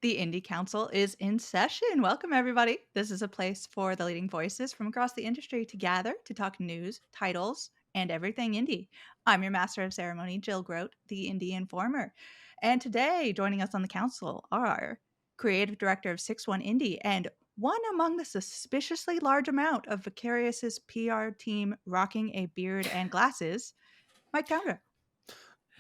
The Indie Council is in session. Welcome, everybody. This is a place for the leading voices from across the industry to gather to talk news, titles, and everything indie. I'm your master of ceremony, Jill Grote, the Indie Informer. And today, joining us on the council are creative director of 6-1 Indie and one among the suspiciously large amount of Vicarious's PR team rocking a beard and glasses, Mike Towner.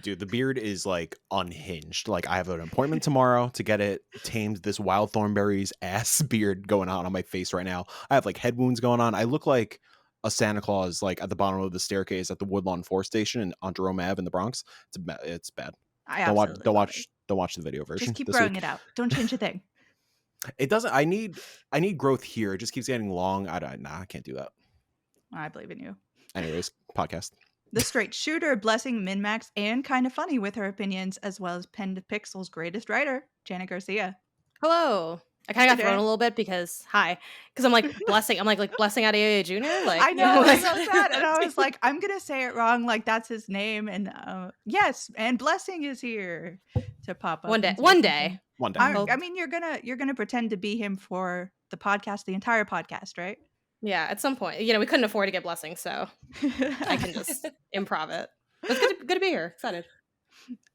Dude, the beard is like unhinged. Like I have an appointment tomorrow to get it tamed. This Wild Thornberry's ass beard going on my face right now. I have like head wounds going on. I look like a Santa Claus like at the bottom of the staircase at the Woodlawn Forest Station on Jerome Ave in the Bronx. It's bad. Don't watch the video version. Just keep growing it out. Don't change a thing. It doesn't. I need growth here. It just keeps getting long. I can't do that. I believe in you. Anyways, podcast. The straight shooter, blessing Minmax, and kind of funny with her opinions, as well as Pen to Pixel's greatest writer, Janet Garcia. Hello. I kind of got thrown a little bit because I'm like blessing. I'm like blessing Adeoye Jr. Like I know, I wrote that, and I was like, I'm gonna say it wrong. Like that's his name, and yes, and blessing is here to pop up one day. I mean, you're gonna pretend to be him for the podcast, the entire podcast, right? Yeah, at some point. You know, we couldn't afford to get blessing, so I can just improv it. But it's good to be here. Excited.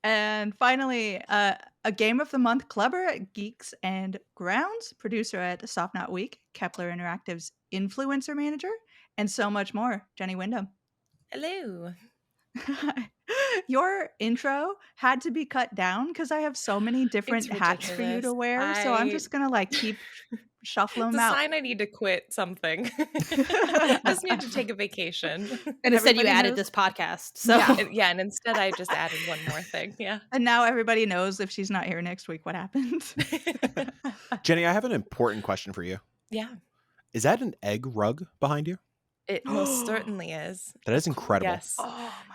And finally, a Game of the Month clubber at Geeks and Grounds, producer at Soft Not Week, Kepler Interactive's influencer manager, and so much more, Jenny Wyndham. Hello. Your intro had to be cut down because I have so many different hats for you to wear. So I'm just going to like keep shuffling them out. It's a sign I need to quit something. I just need to take a vacation. And instead you added this podcast. So yeah, and instead I just added one more thing. Yeah. And now everybody knows if she's not here next week, what happens. Jenny, I have an important question for you. Yeah. Is that an egg rug behind you? It most certainly is. That is incredible. Yes.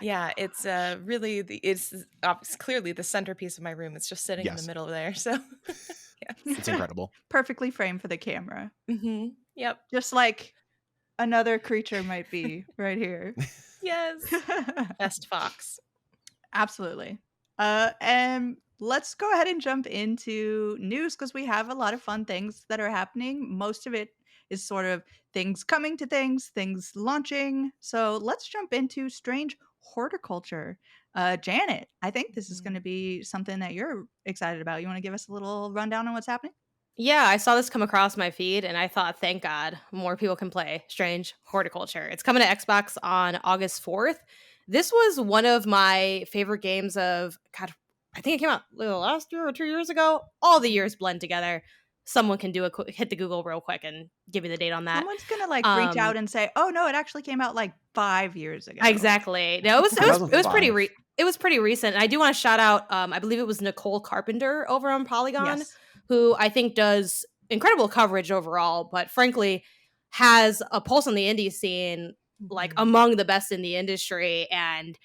Yeah, it's really it's clearly the centerpiece of my room. It's just sitting in the middle there. So yeah. It's incredible. Perfectly framed for the camera. Mm-hmm. Yep. Just like another creature might be right here. Yes. Best fox. Absolutely. And let's go ahead and jump into news because we have a lot of fun things that are happening. Most of it is sort of things coming to things launching. So let's jump into strange horticulture. Janet, I think this is going to be something that you're excited about. You want to give us a little rundown on what's happening? Yeah, I saw this come across my feed and I thought, thank God, more people can play Strange Horticulture. It's coming to Xbox on August 4th. This was one of my favorite games of, God, I think it came out last year or 2 years ago. All the years blend together. Someone can hit the Google real quick and give me the date on that. Someone's gonna reach out and say, "Oh no, it actually came out like 5 years ago." Exactly. No, it was pretty recent. And I do want to shout out. I believe it was Nicole Carpenter over on Polygon, who I think does incredible coverage overall, but frankly has a pulse on the indie scene, like among the best in the industry. And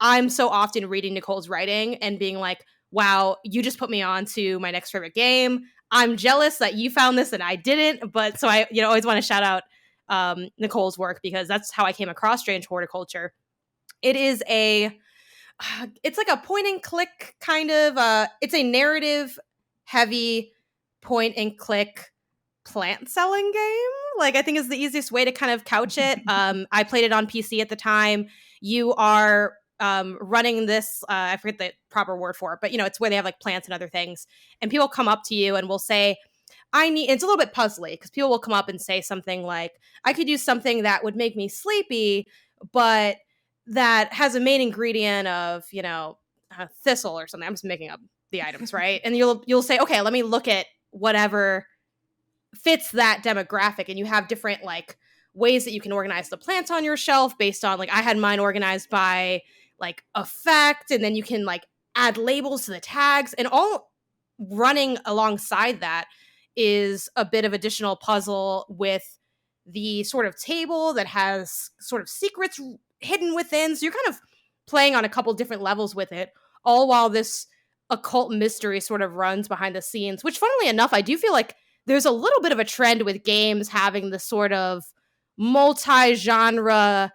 I'm so often reading Nicole's writing and being like, "Wow, you just put me on to my next favorite game. I'm jealous that you found this and I didn't." But so I, always want to shout out Nicole's work because that's how I came across Strange Horticulture. It is it's like a point and click kind of, it's a narrative heavy point and click plant selling game. Like I think is the easiest way to kind of couch it. I played it on PC at the time. You are running this, I forget the proper word for it, but it's where they have like plants and other things, and people come up to you and will say, it's a little bit puzzly because people will come up and say something like, I could use something that would make me sleepy, but that has a main ingredient of, thistle or something. I'm just making up the items, right? And you'll say, okay, let me look at whatever fits that demographic, and you have different like ways that you can organize the plants on your shelf based on, like, I had mine organized by like effect, and then you can like add labels to the tags, and all running alongside that is a bit of additional puzzle with the sort of table that has sort of secrets hidden within. So you're kind of playing on a couple different levels with it, all while this occult mystery sort of runs behind the scenes, which funnily enough, I do feel like there's a little bit of a trend with games having the sort of multi-genre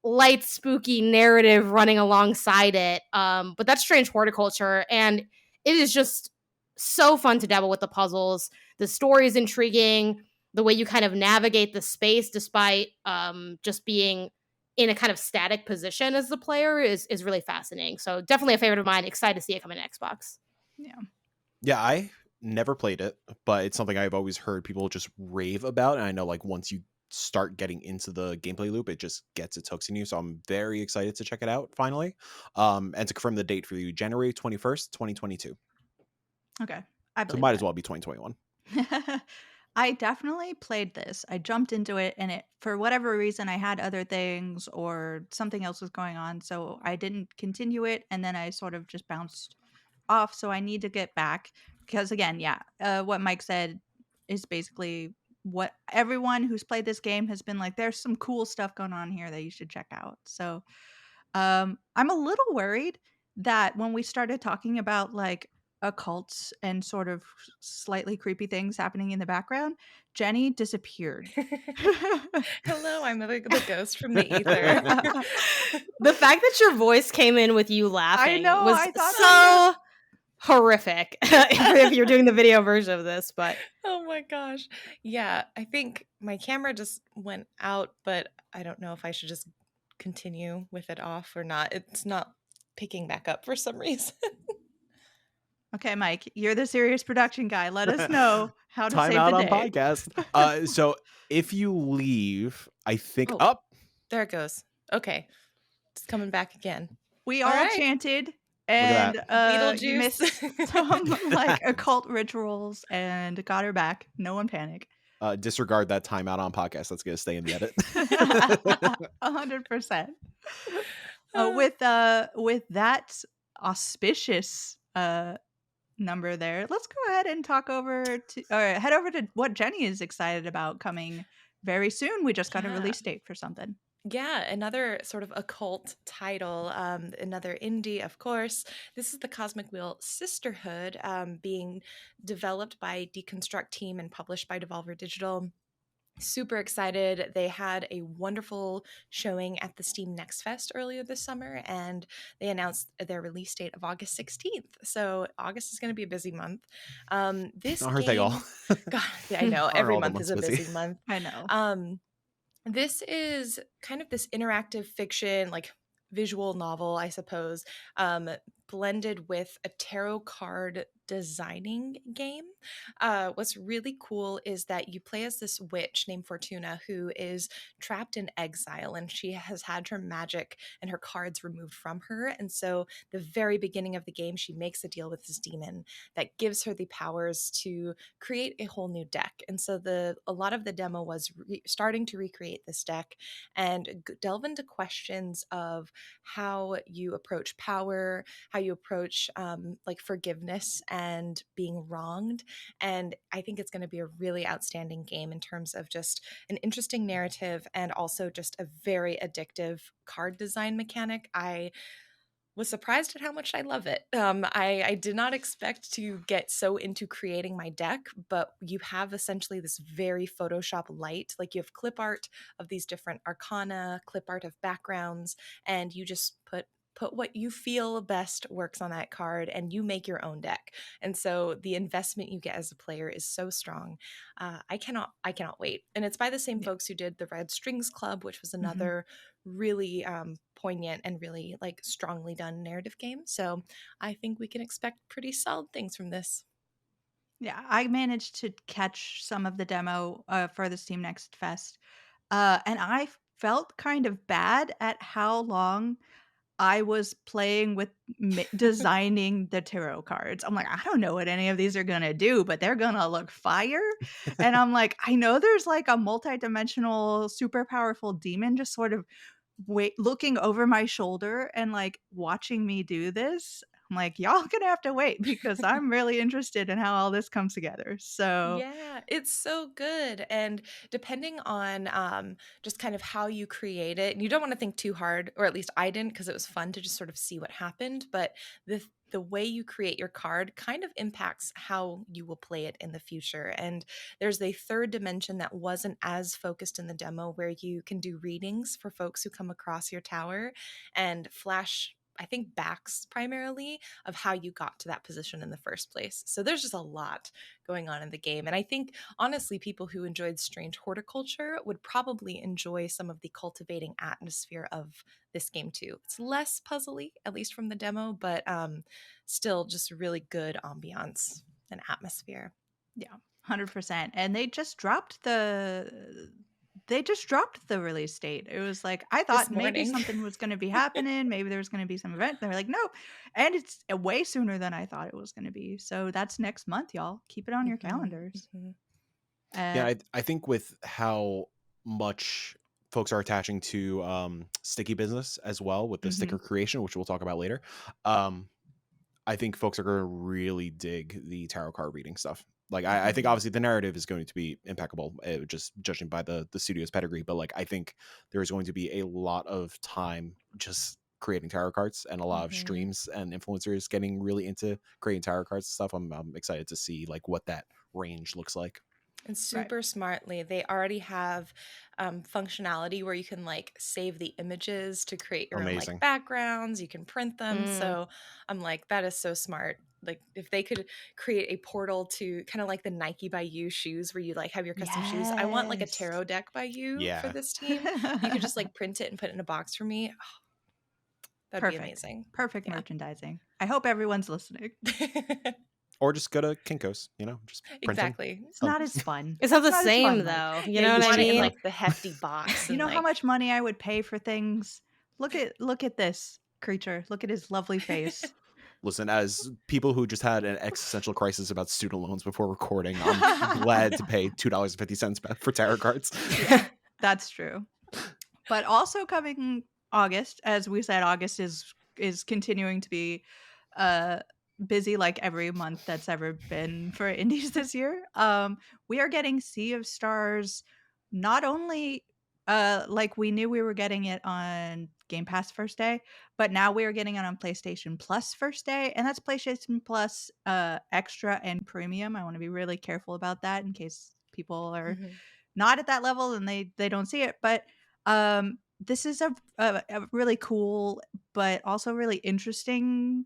light spooky narrative running alongside it, but that's Strange Horticulture, and it is just so fun to dabble with the puzzles. The story is intriguing. The way you kind of navigate the space despite just being in a kind of static position as the player is really fascinating. So definitely a favorite of mine. Excited to see it come in Xbox. Yeah, I never played it, but it's something I've always heard people just rave about. And I know like once you start getting into the gameplay loop, it just gets its hooks in you. So I'm very excited to check it out finally. And to confirm the date for you, January 21st, 2022. Okay. I believe so might as well be 2021. I definitely played this. I jumped into it, and it, for whatever reason, I had other things or something else was going on, so I didn't continue it, and then I sort of just bounced off. So I need to get back because, again, what Mike said is basically what everyone who's played this game has been like. There's some cool stuff going on here that you should check out. So I'm a little worried that when we started talking about like occults and sort of slightly creepy things happening in the background, Jenny disappeared. Hello, I'm the ghost from the ether. The fact that your voice came in with you laughing was so horrific if you're doing the video version of this, but oh my gosh. Yeah, I think my camera just went out, but I don't know if I should just continue with it off or not. It's not picking back up for some reason. Okay, Mike, you're the serious production guy. Let us know how to Time save out the on day. podcast. So if you leave, I think up. There it goes. Okay. It's coming back again. We all chanted, and you missed some like occult rituals and got her back. No one panic. Disregard that timeout on podcast. That's gonna stay in the edit. 100%. With that auspicious number there, let's go ahead and head over to what Jenny is excited about coming very soon. We just got a release date for something. Yeah, another sort of occult title, another indie, of course. This is the Cosmic Wheel Sisterhood, being developed by Deconstruct Team and published by Devolver Digital. Super excited. They had a wonderful showing at the Steam Next Fest earlier this summer, and they announced their release date of August 16th. So August is going to be a busy month. This Aren't game, they all? God, I know every month is a busy month. I know. This is kind of this interactive fiction, like visual novel, I suppose, blended with a tarot card designing game. What's really cool is that you play as this witch named Fortuna who is trapped in exile, and she has had her magic and her cards removed from her. And so the very beginning of the game, she makes a deal with this demon that gives her the powers to create a whole new deck. And so a lot of the demo was starting to recreate this deck and delve into questions of how you approach power, how you approach like forgiveness and being wronged. And I think it's going to be a really outstanding game in terms of just an interesting narrative and also just a very addictive card design mechanic. I was surprised at how much I love it. I did not expect to get so into creating my deck, but you have essentially this very Photoshop light, like you have clip art of these different arcana, clip art of backgrounds, and you just put what you feel best works on that card and you make your own deck. And so the investment you get as a player is so strong. I cannot wait. And it's by the same folks who did the Red Strings Club, which was another really poignant and really like strongly done narrative game. So I think we can expect pretty solid things from this. Yeah, I managed to catch some of the demo for the Steam Next Fest. And I felt kind of bad at how long I was playing with designing the tarot cards. I'm like, I don't know what any of these are going to do, but they're going to look fire. And I'm like, I know there's like a multi-dimensional, super powerful demon just sort of looking over my shoulder and like watching me do this. I'm like, y'all gonna have to wait because I'm really interested in how all this comes together. So yeah, it's so good. And depending on just kind of how you create it, and you don't want to think too hard, or at least I didn't, because it was fun to just sort of see what happened. But the way you create your card kind of impacts how you will play it in the future. And there's a third dimension that wasn't as focused in the demo where you can do readings for folks who come across your tower and flash I think backs primarily of how you got to that position in the first place. So there's just a lot going on in the game. And I think, honestly, people who enjoyed Strange Horticulture would probably enjoy some of the cultivating atmosphere of this game too. It's less puzzly, at least from the demo, but still just really good ambiance and atmosphere. Yeah, 100%. And they just dropped the release date. It was like, I thought maybe something was going to be happening. Maybe there was going to be some event. They're like, nope. And it's way sooner than I thought it was going to be. So that's next month, y'all. Keep it on your calendars. Yeah, I think with how much folks are attaching to sticky business as well with the sticker creation, which we'll talk about later, I think folks are going to really dig the tarot card reading stuff. Like, I think obviously the narrative is going to be impeccable, just judging by the studio's pedigree. But like, I think there is going to be a lot of time just creating tarot cards, and a lot of streams and influencers getting really into creating tarot cards and stuff. I'm excited to see like what that range looks like. And super smartly, they already have functionality where you can like save the images to create your own like backgrounds. You can print them. So I'm like, that is so smart. Like if they could create a portal to kind of like the Nike by You shoes where you like have your custom shoes. I want like a tarot deck by You for this team. You could just like print it and put it in a box for me. Oh, that'd be amazing. Perfect merchandising. I hope everyone's listening. Or just go to Kinko's, just print them. It's not as fun. It's not the same though. You know what I mean? Like the hefty box. You know how much money I would pay for things? Look at this creature. Look at his lovely face. Listen, as people who just had an existential crisis about student loans before recording, I'm glad to pay $2.50 for tarot cards. Yeah, that's true. But also coming August, as we said, August is continuing to be busy like every month that's ever been for indies this year. We are getting Sea of Stars, not only like we knew we were getting it on Game Pass first day, but now we are getting it on PlayStation Plus first day, and that's PlayStation Plus Extra and Premium. I want to be really careful about that in case people are not at that level and they don't see it. But this is a really cool but also really interesting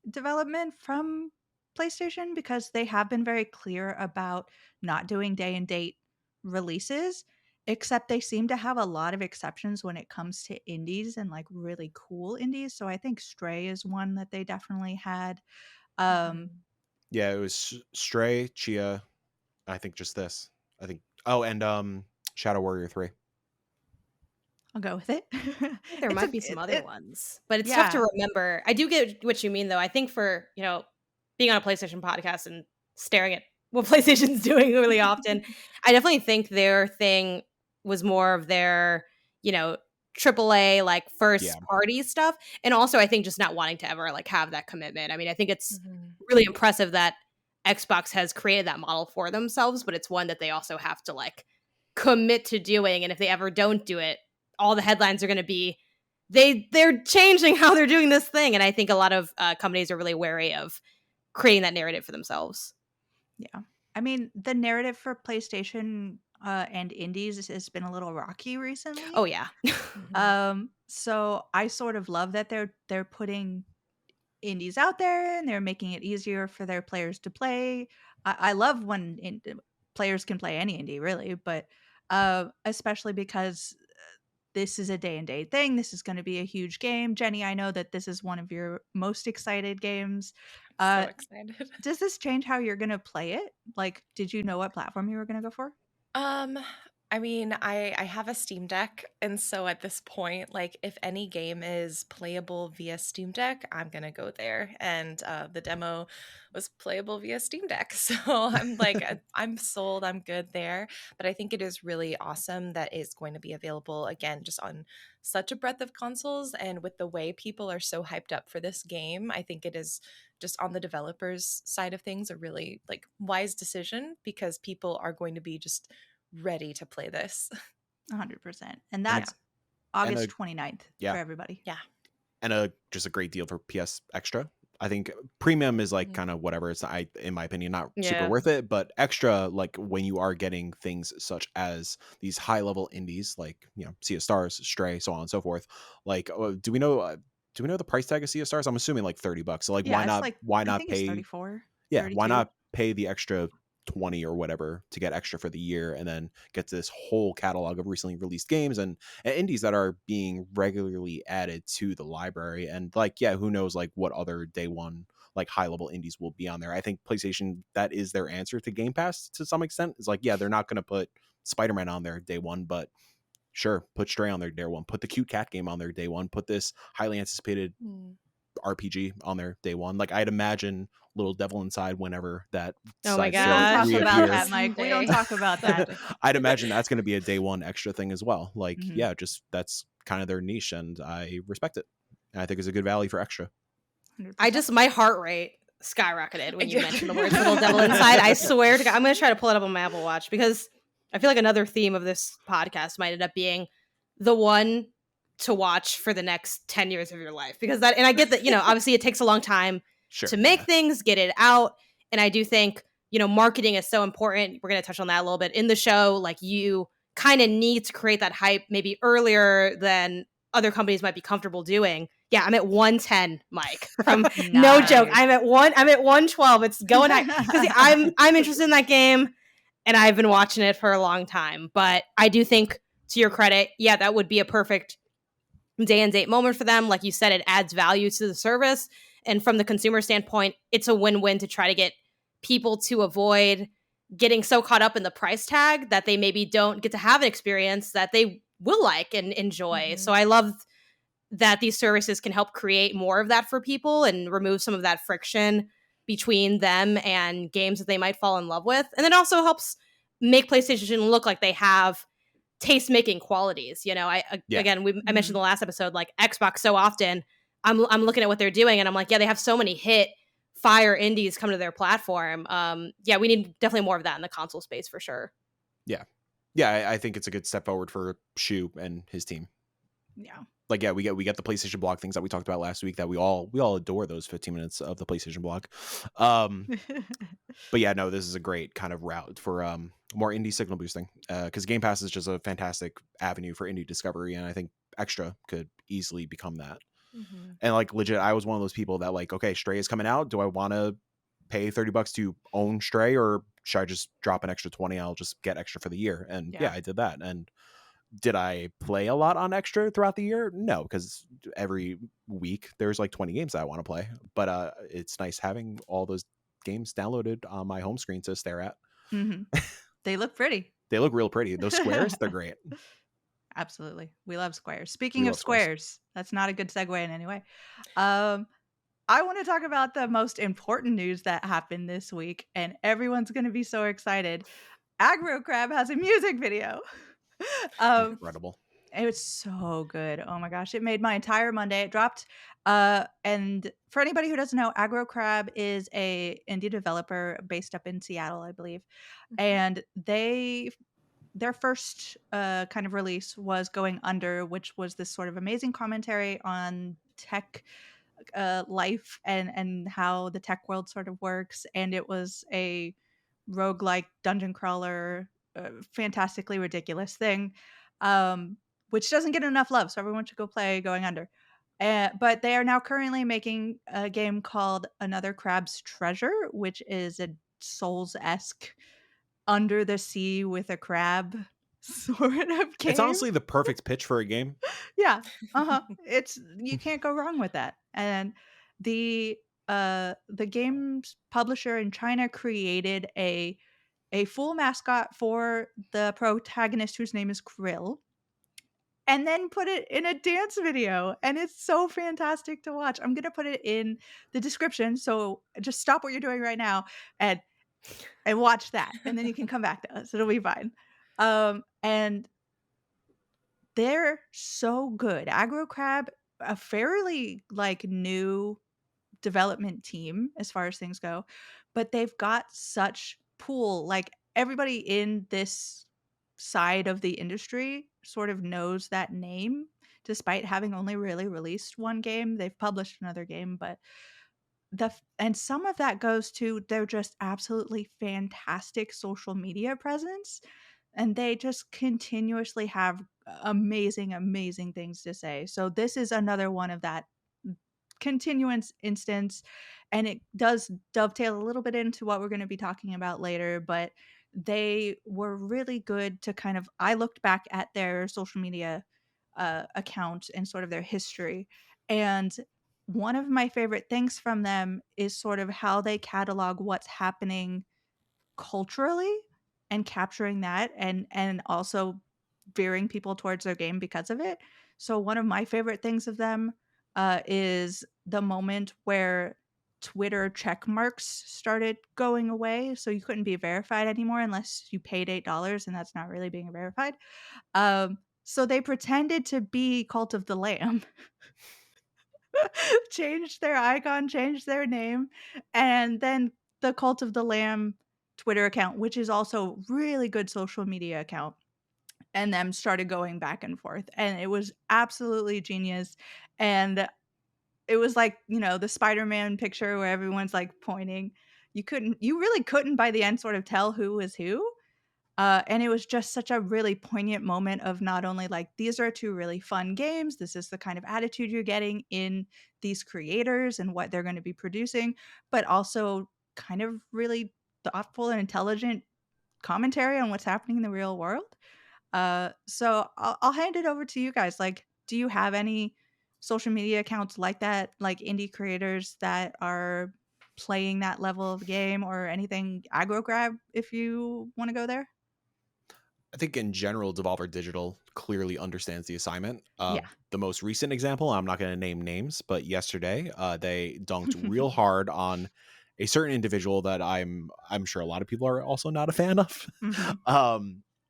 development from PlayStation, because they have been very clear about not doing day and date releases, except they seem to have a lot of exceptions when it comes to indies and like really cool indies. So I think Stray is one that they definitely had. Yeah, it was Stray, Chia, I think just this. I think and Shadow Warrior 3. I'll go with it. There might be some other ones, but it's tough to remember. I do get what you mean, though. I think for, being on a PlayStation podcast and staring at what PlayStation's doing really often, I definitely think their thing was more of their, AAA, like first party stuff. And also I think just not wanting to ever like have that commitment. I mean, I think it's really impressive that Xbox has created that model for themselves, but it's one that they also have to like commit to doing. And if they ever don't do it, all the headlines are going to be they're changing how they're doing this thing. And I think a lot of companies are really wary of creating that narrative for themselves. Yeah. I mean, the narrative for PlayStation and indies has been a little rocky recently. Oh, yeah. So I sort of love that they're putting indies out there and they're making it easier for their players to play. I love when players can play any indie, really, but especially because this is a day and date thing. This is going to be a huge game. Jenny, I know that this is one of your most excited games. So excited. Does this change how you're going to play it? Like, did you know what platform you were going to go for? I mean, I have a Steam Deck, and so at this point, like if any game is playable via Steam Deck, I'm gonna go there. And the demo was playable via Steam Deck, so I'm like, I'm sold. I'm good there. But I think it is really awesome that it's going to be available again, just on such a breadth of consoles, and with the way people are so hyped up for this game, I think it is just on the developers' side of things a really like wise decision, because people are going to be just ready to play this. 100%. And that's August 29th for everybody. Yeah. And just a great deal for PS Extra. I think Premium is like kind of whatever. It's not, in my opinion, not super worth it. But Extra, like when you are getting things such as these high level indies, like Sea of Stars, Stray, so on and so forth. Like, do we know? do we know the price tag of Sea of Stars? I'm assuming like $30. So like, Yeah, it's why I not think it's pay? 34, Yeah, 32. why not pay the extra 20 or whatever to get extra for the year and then get this whole catalog of recently released games and indies that are being regularly added to the library. And like, yeah, who knows like what other day one like high level indies will be on there. I think PlayStation, that is their answer to Game Pass to some extent. It's like, yeah, they're not going to put Spider-Man on there day one, but sure, put Stray on there day one, put the cute cat game on there day one, put this highly anticipated RPG on there day one. Like, I'd imagine Little Devil Inside whenever that Oh my We don't gosh. talk about that, Mike. We don't Someday. talk about that. I'd imagine that's going to be a day one extra thing as well. Like, Mhm. yeah, just that's kind of their niche, and I respect it. And I think it's a good value for extra. 100%. My heart rate skyrocketed when you mentioned the words Little Devil Inside. I swear to God, I'm going to try to pull it up on my Apple Watch because I feel like another theme of this podcast might end up being the one to watch for the next 10 years of your life. Because that, and I get that, obviously it takes a long time Sure, to make things, get it out. And I do think, marketing is so important. We're going to touch on that a little bit in the show. Like, you kind of need to create that hype maybe earlier than other companies might be comfortable doing. Yeah, I'm at 110, Mike. From no joke, I'm at 112. It's going because I'm interested in that game, and I've been watching it for a long time. But I do think, to your credit, yeah, that would be a perfect day and date moment for them. Like you said, it adds value to the service, and from the consumer standpoint, it's a win-win to try to get people to avoid getting so caught up in the price tag that they maybe don't get to have an experience that they will like and enjoy. So I love that these services can help create more of that for people and remove some of that friction between them and games that they might fall in love with. And it also helps make PlayStation look like they have taste-making qualities. I mentioned the last episode, like Xbox so often, I'm looking at what they're doing and I'm like, yeah, they have so many hit fire indies come to their platform. We need definitely more of that in the console space for sure. Yeah, I think it's a good step forward for Shu and his team. Yeah. Like, yeah, we get the PlayStation blog things that we talked about last week that we all adore those 15 minutes of the PlayStation blog. But yeah, no, this is a great kind of route for more indie signal boosting because Game Pass is just a fantastic avenue for indie discovery, and I think Extra could easily become that. Mm-hmm. And like, legit, I was one of those people that like, okay, Stray is coming out. Do I want to pay $30 to own Stray, or should I just drop an extra 20? I'll just get Extra for the year. And yeah, I did that. And did I play a lot on Extra throughout the year? No, because every week there's like 20 games that I want to play. But it's nice having all those games downloaded on my home screen to stare at. Mm-hmm. They look pretty. They look real pretty. Those squares, they're great. Absolutely. We love squares. Speaking of squares, that's not a good segue in any way. I want to talk about the most important news that happened this week, and everyone's going to be so excited. Aggro Crab has a music video. Incredible. It was so good. Oh my gosh. It made my entire Monday. It dropped. And for anybody who doesn't know, Aggro Crab is a indie developer based up in Seattle, I believe. And their first kind of release was Going Under, which was this sort of amazing commentary on tech life and how the tech world sort of works. And it was a roguelike dungeon crawler, fantastically ridiculous thing, which doesn't get enough love. So everyone should go play Going Under. But they are now currently making a game called Another Crab's Treasure, which is a Souls-esque under the sea with a crab sort of game. It's honestly the perfect pitch for a game. Yeah. It's, you can't go wrong with that. And the game's publisher in China created a full mascot for the protagonist, whose name is Krill, and then put it in a dance video, and it's so fantastic to watch. I'm gonna put it in the description, so just stop what you're doing right now and watch that, and then you can come back to us. It'll be fine. And they're so good. Aggro Crab, a fairly like new development team as far as things go, but they've got such pull. Like, everybody in this side of the industry sort of knows that name, despite having only really released one game. They've published another game, but and some of that goes to their just absolutely fantastic social media presence, and they just continuously have amazing things to say. So this is another one of continuance instance, and it does dovetail a little bit into what we're going to be talking about later, but they were really good to kind of, I looked back at their social media account and sort of their history, and one of my favorite things from them is sort of how they catalog what's happening culturally and capturing that, and also veering people towards their game because of it. So one of my favorite things of them is the moment where Twitter check marks started going away, so you couldn't be verified anymore unless you paid $8, and that's not really being verified. So they pretended to be Cult of the Lamb, changed their icon, changed their name, and then the Cult of the Lamb Twitter account, which is also really good social media account, and them started going back and forth, and it was absolutely genius. And it was like, you know, the Spider-Man picture where everyone's like pointing. You really couldn't by the end sort of tell who was who. And it was just such a really poignant moment of not only like, these are two really fun games, this is the kind of attitude you're getting in these creators and what they're going to be producing, but also kind of really thoughtful and intelligent commentary on what's happening in the real world. So I'll hand it over to you guys. Like, do you have any social media accounts like that, like indie creators that are playing that level of game, or anything aggro grab, if you want to go there? I think in general, Devolver Digital clearly understands the assignment. Yeah. The most recent example, I'm not going to name names, but yesterday they dunked real hard on a certain individual that I'm sure a lot of people are also not a fan of.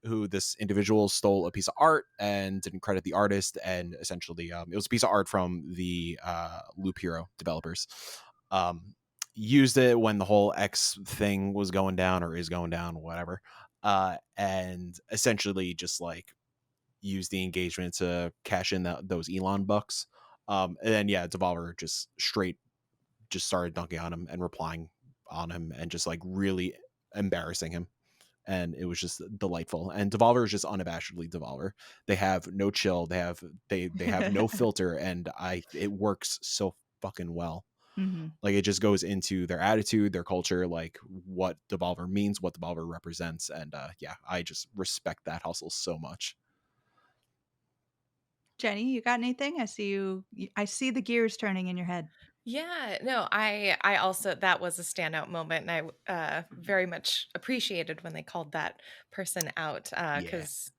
Who this individual stole a piece of art and didn't credit the artist, and essentially it was a piece of art from the Loop Hero developers. Used it when the whole X thing was going down, or is going down, whatever. And essentially just like use the engagement to cash in those Elon bucks. And then Devolver just started dunking on him and replying on him and just like really embarrassing him. And it was just delightful. And Devolver is just unabashedly Devolver. They have no chill. They have no filter, and it works so fucking well. Like, it just goes into their attitude, their culture, like what Devolver means, what Devolver represents, and I just respect that hustle so much. Jenny, you got anything? I see the gears turning in your head. Yeah, no, I also, that was a standout moment, and I very much appreciated when they called that person out, because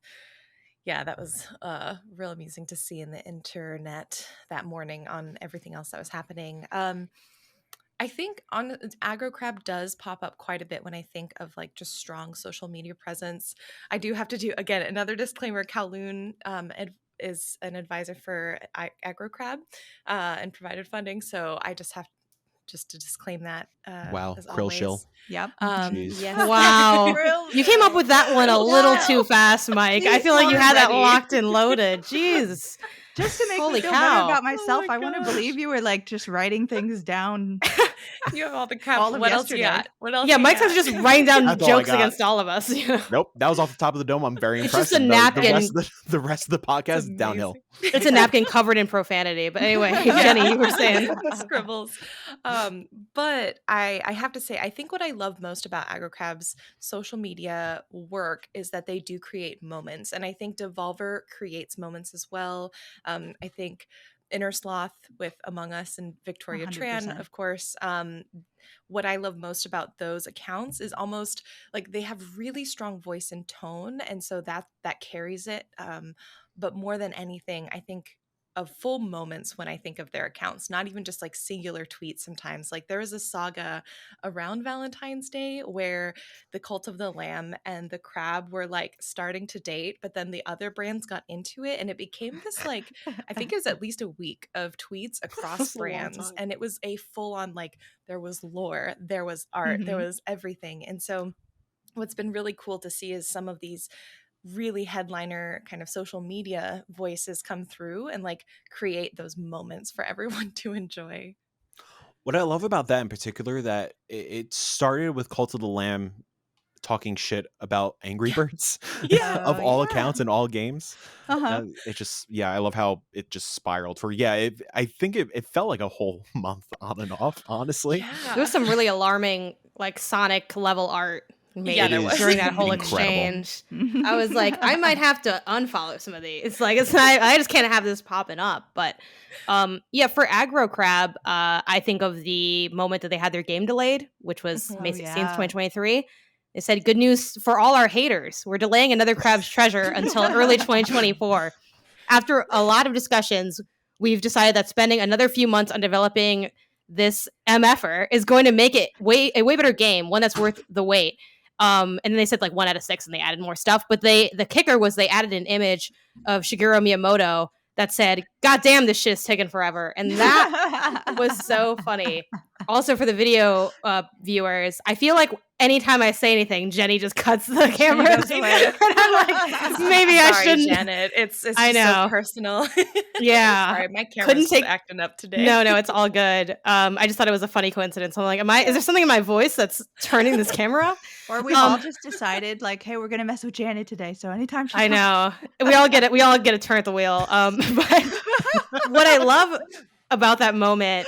that was real amusing to see in the internet that morning on everything else that was happening. I think on Aggro Crab does pop up quite a bit when I think of like just strong social media presence. I do have to do, again, another disclaimer. Kowloon is an advisor for Aggro Crab and provided funding, so I just have to disclaim that. Wow, as Krill always. shill. Yep. Yes. Wow. You came up with that one a little too fast, Mike. I feel like you had that locked and loaded. Jeez. Just to make me feel better about myself, I want to believe you were like just writing things down. You have all the crap. All of what yesterday. Else you got? What else? Yeah, Mike's just writing down jokes against all of us. Nope, that was off the top of the dome. I'm very impressed. It's just a napkin. The rest of the podcast is downhill. It's a napkin covered in profanity. But anyway, Jenny, you were saying the scribbles. But I have to say, I think what I love most about Aggro Crab's social media work is that they do create moments, and I think Devolver creates moments as well. I think Innersloth with Among Us and Victoria 100%. Tran, of course. What I love most about those accounts is almost like they have really strong voice and tone, and so that carries it. But more than anything, I think of full moments when I think of their accounts, not even just like singular tweets sometimes. Like there was a saga around Valentine's Day where the Cult of the Lamb and the Crab were like starting to date, but then the other brands got into it, and it became this like, I think it was at least a week of tweets across brands, and it was a full on like, there was lore, there was art, there was everything. And so what's been really cool to see is some of these really headliner kind of social media voices come through and like create those moments for everyone to enjoy. What I love about that in particular, that it started with Cult of the Lamb talking shit about Angry Birds Yeah. of all accounts in all games. Uh-huh. It just, I love how it just spiraled for, I think it felt like a whole month on and off, honestly. There was some really alarming, like, Sonic level art made there was. during that whole Incredible. exchange. I was like, I might have to unfollow some of these. Like, it's not, I just can't have this popping up. But for Aggro Crab, I think of the moment that they had their game delayed, which was May 16th, 2023. They said, good news for all our haters. We're delaying another Crab's Treasure until early 2024. After a lot of discussions, we've decided that spending another few months on developing this MFer is going to make it a way better game, one that's worth the wait. And then they said like 1 out of 6 and they added more stuff. But the kicker was they added an image of Shigeru Miyamoto that said, God damn, this shit is taking forever. And that was so funny. Also for the video viewers, I feel like anytime I say anything, Jenny just cuts the camera. And I'm like, maybe I shouldn't. Janet. It's I know. so personal. Yeah. Sorry, my camera's acting up today. No, it's all good. I just thought it was a funny coincidence. I'm like, is there something in my voice that's turning this camera off? Or we've all just decided, like, hey, we're gonna mess with Janet today. So anytime she I know. We all get it. We all get a turn at the wheel. But what I love about that moment,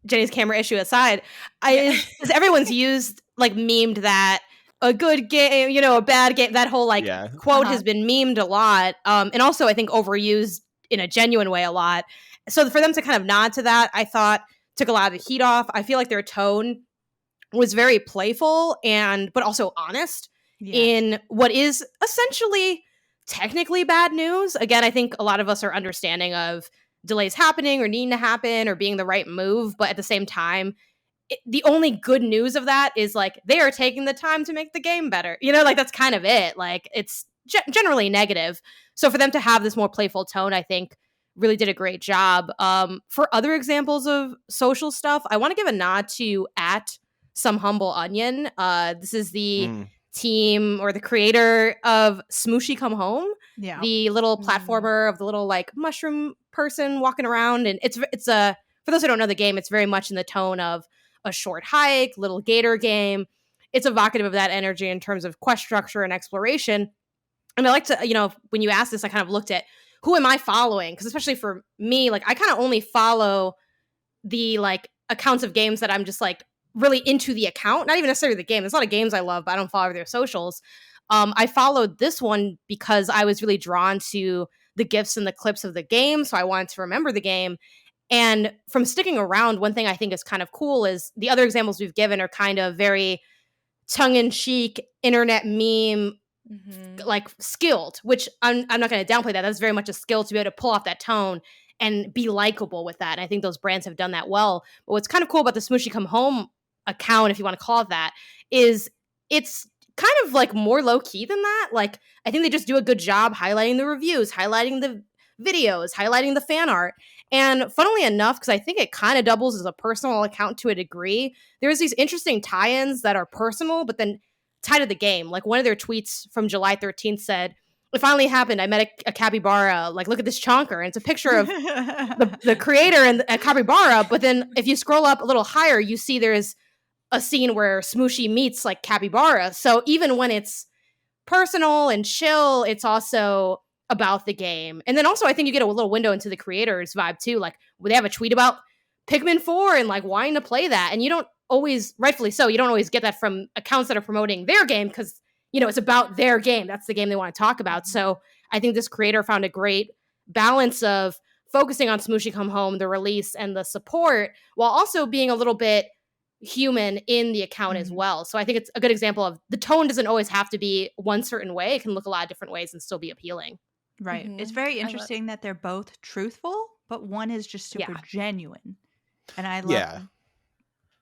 Jenny's camera issue aside, is everyone's used, like, memed that a good game, a bad game, that whole, like, quote has been memed a lot. And also, I think, overused in a genuine way a lot. So for them to kind of nod to that, I thought took a lot of the heat off. I feel like their tone was very playful but also honest in what is essentially technically bad news. Again, I think a lot of us are understanding of delays happening or needing to happen or being the right move. But at the same time, the only good news of that is like they are taking the time to make the game better. Like that's kind of it. Like it's generally negative. So for them to have this more playful tone, I think really did a great job. For other examples of social stuff, I want to give a nod to @SomeHumbleOnion. This is the team or the creator of Smooshy Come Home, the little platformer of the little like mushroom person walking around. And it's a, for those who don't know the game, it's very much in the tone of a short hike, little gator game. It's evocative of that energy in terms of quest structure and exploration. And I like to, when you asked this, I kind of looked at who am I following? Because especially for me, like I kind of only follow the like accounts of games that I'm just like really into the account, not even necessarily the game. There's a lot of games I love, but I don't follow their socials. I followed this one because I was really drawn to the GIFs and the clips of the game. So I wanted to remember the game. And from sticking around, one thing I think is kind of cool is the other examples we've given are kind of very tongue-in-cheek, internet meme, like skilled, which I'm not going to downplay that. That's very much a skill to be able to pull off that tone and be likable with that. And I think those brands have done that well. But what's kind of cool about the Smooshy Come Home account, if you want to call it that, is it's kind of like more low-key than that. Like I think they just do a good job highlighting the reviews, highlighting the videos, highlighting the fan art. And funnily enough, because I think it kind of doubles as a personal account to a degree, there's these interesting tie-ins that are personal, but then tied to the game. Like one of their tweets from July 13th said, it finally happened. I met a capybara. Like, look at this chonker. And it's a picture of the creator and a capybara. But then if you scroll up a little higher, you see there's a scene where Smooshy meets like capybara. So even when it's personal and chill, it's also about the game. And then also I think you get a little window into the creator's vibe too. Like they have a tweet about Pikmin 4 and like wanting to play that. And you don't always, rightfully so, you don't always get that from accounts that are promoting their game because, it's about their game. That's the game they want to talk about. So I think this creator found a great balance of focusing on Smooshy Come Home, the release and the support, while also being a little bit human in the account as well. So I think it's a good example of the tone doesn't always have to be one certain way. It can look a lot of different ways and still be appealing. Right. It's very interesting that they're both truthful, but one is just super genuine. And I love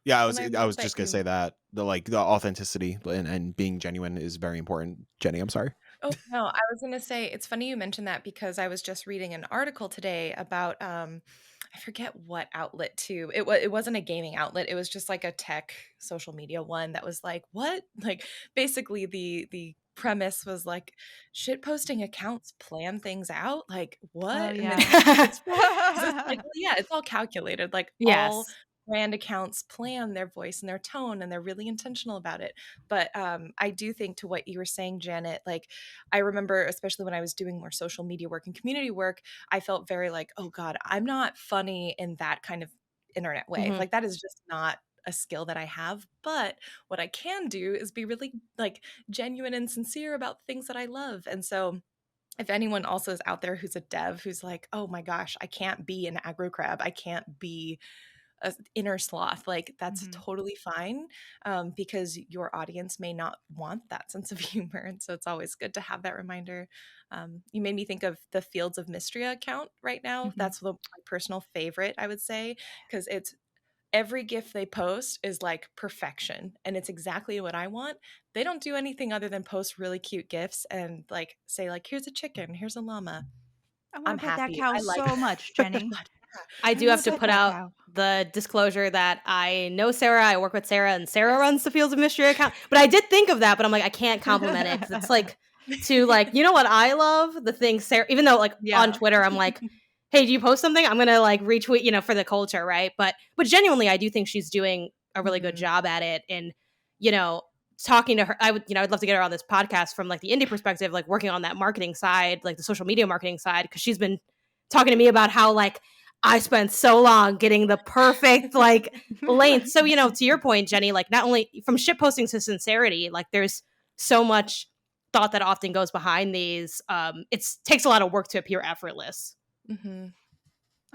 Yeah, I was just gonna say that the authenticity and being genuine is very important. Jenny, I'm sorry. Oh no, I was gonna say it's funny you mentioned that because I was just reading an article today about I forget what outlet too. It wasn't a gaming outlet. It was just like a tech social media one that was like, what? Like basically the premise was like shit posting accounts plan things out. Like what? Oh, yeah. It's like, well, yeah, it's all calculated. Like all brand accounts plan their voice and their tone, and they're really intentional about it. But I do think, to what you were saying, Janet, like, I remember, especially when I was doing more social media work and community work, I felt very like, oh God, I'm not funny in that kind of internet way. Mhm. Like, that is just not a skill that I have. But what I can do is be really like genuine and sincere about things that I love. And so if anyone also is out there who's a dev who's like, oh my gosh, I can't be an aggro crab, I can't be a inner sloth, like, that's Mhm. totally fine, because your audience may not want that sense of humor. And so it's always good to have that reminder. You made me think of the Fields of Mystria account right now. Mhm. That's my personal favorite, I would say, because it's every GIF they post is like perfection, and it's exactly what I want. They don't do anything other than post really cute GIFs and like say like, here's a chicken, here's a llama. I I'm want to pet that happy. cow I like so much, Jenny. that. I I do have want to to pet put that out cow. the disclosure that I know Sarah, I work with Sarah, and Sarah runs the Fields of Mystery account. But I did think of that, but I'm like, I can't compliment it because it's like to like, you know what I love? The thing Sarah, even though like on Yeah. Twitter, I'm like, hey, do you post something? I'm gonna like retweet, you know, for the culture, right? But genuinely, I do think she's doing a really good Mhm. job at it. And, you know, talking to her, I would, you know, I'd love to get her on this podcast from like the indie perspective, like working on that marketing side, like the social media marketing side, because she's been talking to me about how like I spent so long getting the perfect like length. So, you know, to your point, Jenny, like not only from shit posting to sincerity, like there's so much thought that often goes behind these. It takes a lot of work to appear effortless. Mhm.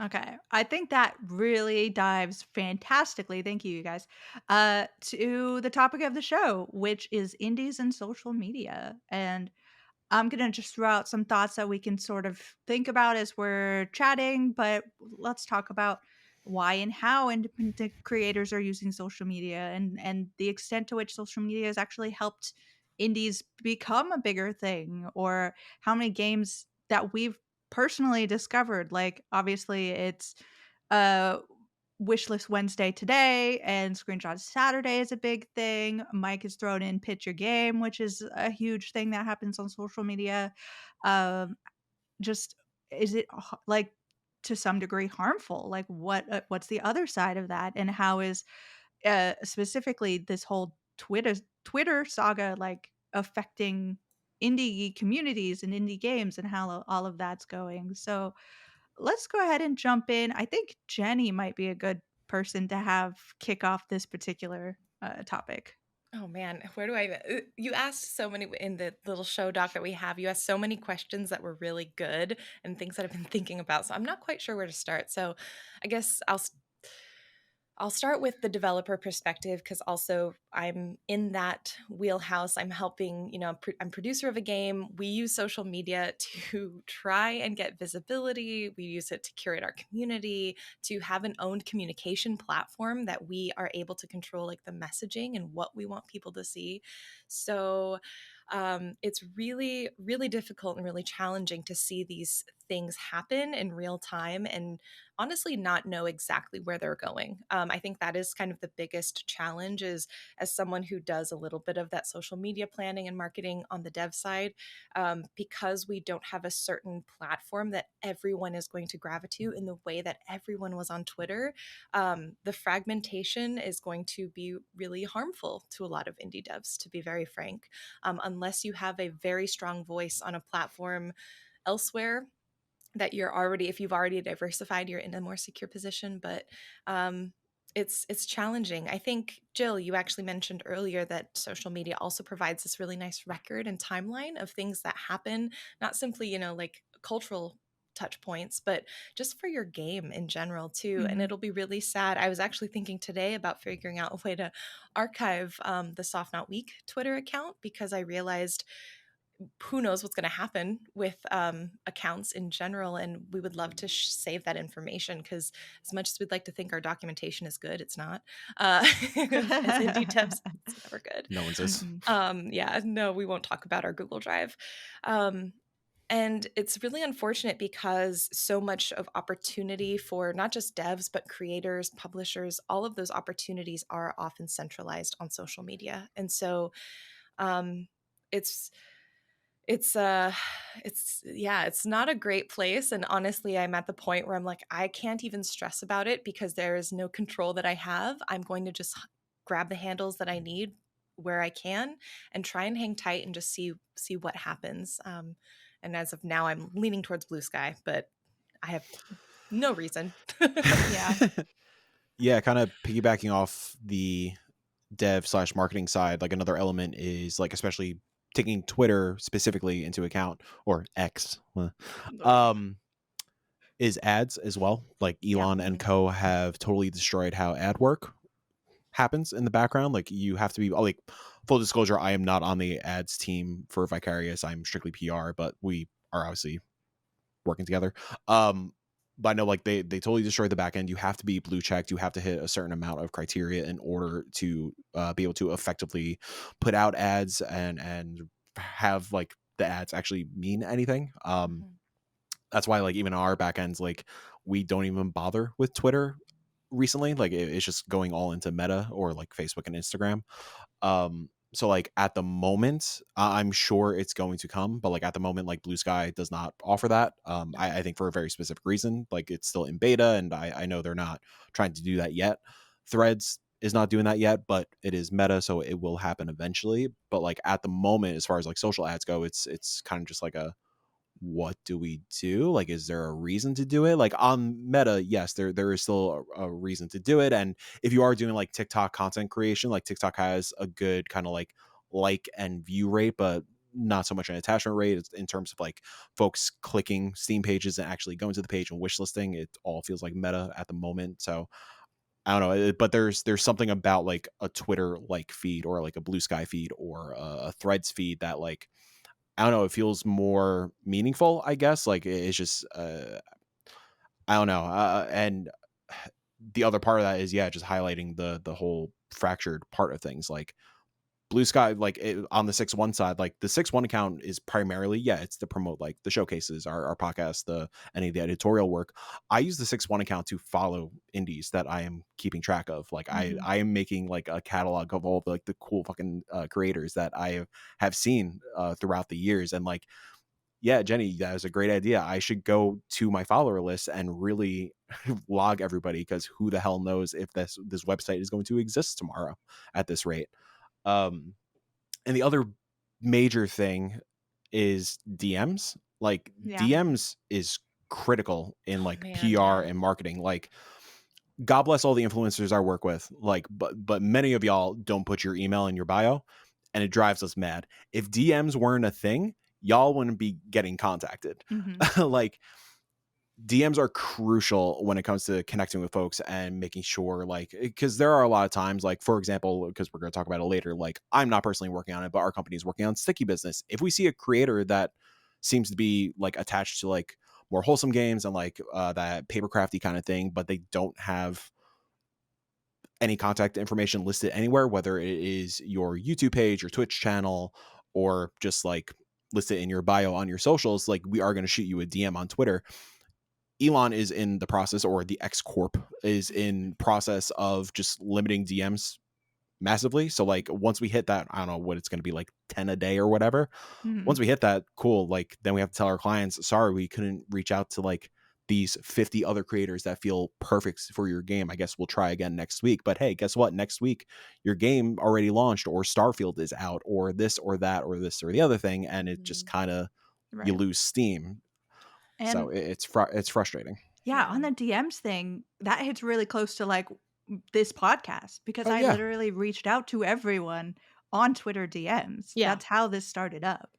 Okay. I think that really dives fantastically, thank you guys, to the topic of the show, which is indies and social media. And I'm gonna just throw out some thoughts that we can sort of think about as we're chatting, but let's talk about why and how independent creators are using social media, and the extent to which social media has actually helped indies become a bigger thing, or how many games that we've personally discovered. Like, obviously, it's uh Wishlist Wednesday today, and Screenshot Saturday is a big thing. Mike has thrown in Pitch Your Game, which is a huge thing that happens on social media. Just, is it like, to some degree, harmful? Like, what's the other side of that, and how is specifically this whole Twitter saga like affecting indie communities and indie games, and how all of that's going? So let's go ahead and jump in. I think Jenny might be a good person to have kick off this particular topic. Oh man, where do you asked so many in the little show doc that we have. You asked so many questions that were really good and things that I've been thinking about. So I'm not quite sure where to start. So I guess I'll start with the developer perspective, because also I'm in that wheelhouse. I'm helping, I'm producer of a game. We use social media to try and get visibility. We use it to curate our community, to have an owned communication platform that we are able to control, like the messaging and what we want people to see. So it's really, really difficult and really challenging to see these things happen in real time and honestly not know exactly where they're going. I think that is kind of the biggest challenge, is as someone who does a little bit of that social media planning and marketing on the dev side, because we don't have a certain platform that everyone is going to gravitate to in the way that everyone was on Twitter. The fragmentation is going to be really harmful to a lot of indie devs, to be very frank, unless you have a very strong voice on a platform elsewhere that you're already, if you've already diversified, you're in a more secure position. But it's challenging. I think, Jill, you actually mentioned earlier that social media also provides this really nice record and timeline of things that happen, not simply, like cultural touch points, but just for your game in general too. And Mhm. it'll be really sad. I was actually thinking today about figuring out a way to archive the Soft Not Week Twitter account, because I realized who knows what's going to happen with accounts in general, and we would love to save that information, because as much as we'd like to think our documentation is good, it's not. As indie devs, it's never good. No one's is. Yeah, no, we won't talk about our Google Drive. And it's really unfortunate, because so much of opportunity for not just devs, but creators, publishers, all of those opportunities are often centralized on social media. And so it's It's it's not a great place, and honestly, I'm at the point where I'm like, I can't even stress about it because there is no control that I have. I'm going to just grab the handles that I need where I can and try and hang tight and just see what happens. And as of now, I'm leaning towards Blue Sky, but I have no reason. Yeah. Yeah, kind of piggybacking off the dev/marketing side, like another element is like, especially taking Twitter specifically into account, or X, is ads as well. Like Yeah. Elon and co have totally destroyed how ad work happens in the background. Like you have to be like, full disclosure, I am not on the ads team for Vicarious. I'm strictly PR, but we are obviously working together. But I know like they totally destroyed the back end. You have to be blue checked. You have to hit a certain amount of criteria in order to be able to effectively put out ads and have like the ads actually mean anything. That's why like even our back ends, like we don't even bother with Twitter recently. Like it's just going all into Meta or like Facebook and Instagram. So like at the moment, I'm sure it's going to come, but like at the moment, like Blue Sky does not offer that. I think for a very specific reason. Like it's still in beta, and I know they're not trying to do that yet. Threads is not doing that yet, but it is Meta, so it will happen eventually. But like at the moment, as far as like social ads go, it's kind of just like a, what do we do? Like, is there a reason to do it? Like on Meta, yes, there is still a reason to do it. And if you are doing like TikTok content creation, like TikTok has a good kind of like and view rate, but not so much an attachment rate. It's in terms of like folks clicking Steam pages and actually going to the page and wish listing. It all feels like Meta at the moment. So I don't know, but there's something about like a Twitter like feed or like a Blue Sky feed or a Threads feed that like, I don't know, it feels more meaningful, I guess. Like it's just I don't know. And the other part of that is, yeah, just highlighting the whole fractured part of things. Like Blue Sky, like on the 6-1 side, like the 6-1 account is primarily, yeah, it's to promote like the showcases, our podcast, any of the editorial work. I use the 6-1 account to follow indies that I am keeping track of. Like I am making like a catalog of all the cool fucking creators that I have seen throughout the years. And like, yeah, Jenny, that was a great idea. I should go to my follower list and really log everybody, because who the hell knows if this website is going to exist tomorrow at this rate. And the other major thing is DMs. Like Yeah. DMs is critical in like Man, PR yeah. and marketing. Like God bless all the influencers I work with. Like, but many of y'all don't put your email in your bio, and it drives us mad. If DMs weren't a thing, y'all wouldn't be getting contacted. Like DMs are crucial when it comes to connecting with folks and making sure, like, because there are a lot of times, like, for example, because we're going to talk about it later, like, I'm not personally working on it, but our company is working on Sticky Business. If we see a creator that seems to be like attached to like more wholesome games and like that papercrafty kind of thing, but they don't have any contact information listed anywhere, whether it is your YouTube page, your Twitch channel, or just like listed in your bio on your socials, like, we are going to shoot you a DM on Twitter. Elon is in the process, or the X Corp is in process of just limiting DMs massively. So like once we hit that, I don't know what it's going to be, like 10 a day or whatever. Once we hit that, cool. Like then we have to tell our clients, sorry, we couldn't reach out to like these 50 other creators that feel perfect for your game. I guess we'll try again next week. But hey, guess what? Next week, your game already launched, or Starfield is out, or this or that, or this or the other thing. And it just kind of, you lose steam. So And it's frustrating. yeah, on the DMs thing, that hits really close to like this podcast, because I Yeah. literally reached out to everyone on Twitter DMs. Yeah. That's how this started up.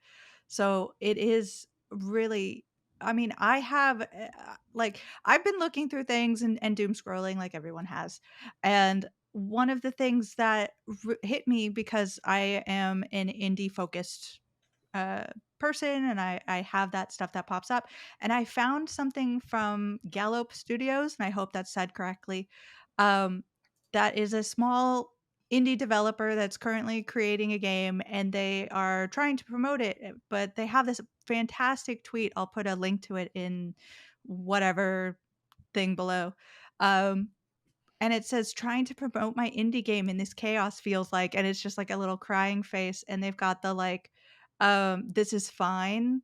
So it is really, I mean, I have like, I've been looking through things and doom scrolling like everyone has. And one of the things that hit me, because I am an indie focused person, and I have that stuff that pops up, and I found something from Gallup Studios, and I hope that's said correctly. Um, that is a small indie developer that's currently creating a game, and they are trying to promote it, but they have this fantastic tweet. I'll put a link to it in whatever thing below. Um, and it says, trying to promote my indie game in this chaos feels like, and it's just like a little crying face, and they've got the like This Is Fine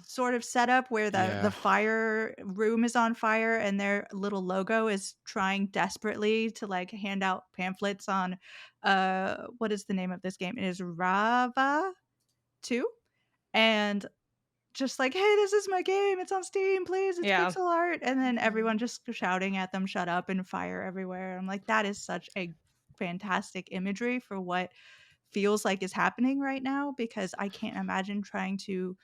sort of setup where the fire room is on fire and their little logo is trying desperately to like hand out pamphlets on what is the name of this game? It is Rava 2, and just like, hey, this is my game, it's on Steam, please, it's pixel art, and then everyone just shouting at them, shut up, and fire everywhere. I'm like, that is such a fantastic imagery for what feels like is happening right now, because I can't imagine trying to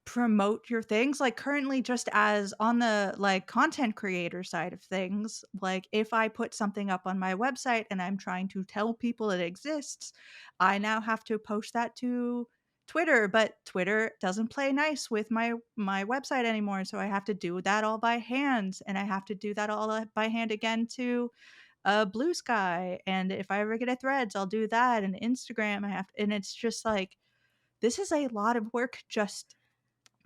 promote your things like currently, just as on the like content creator side of things. Like if I put something up on my website and I'm trying to tell people it exists, I now have to post that to Twitter, but Twitter doesn't play nice with my website anymore, so I have to do that all by hand, and I have to do that all by hand again to Blue Sky, and if I ever get a Threads, I'll do that, and Instagram I have to, and it's just like, this is a lot of work just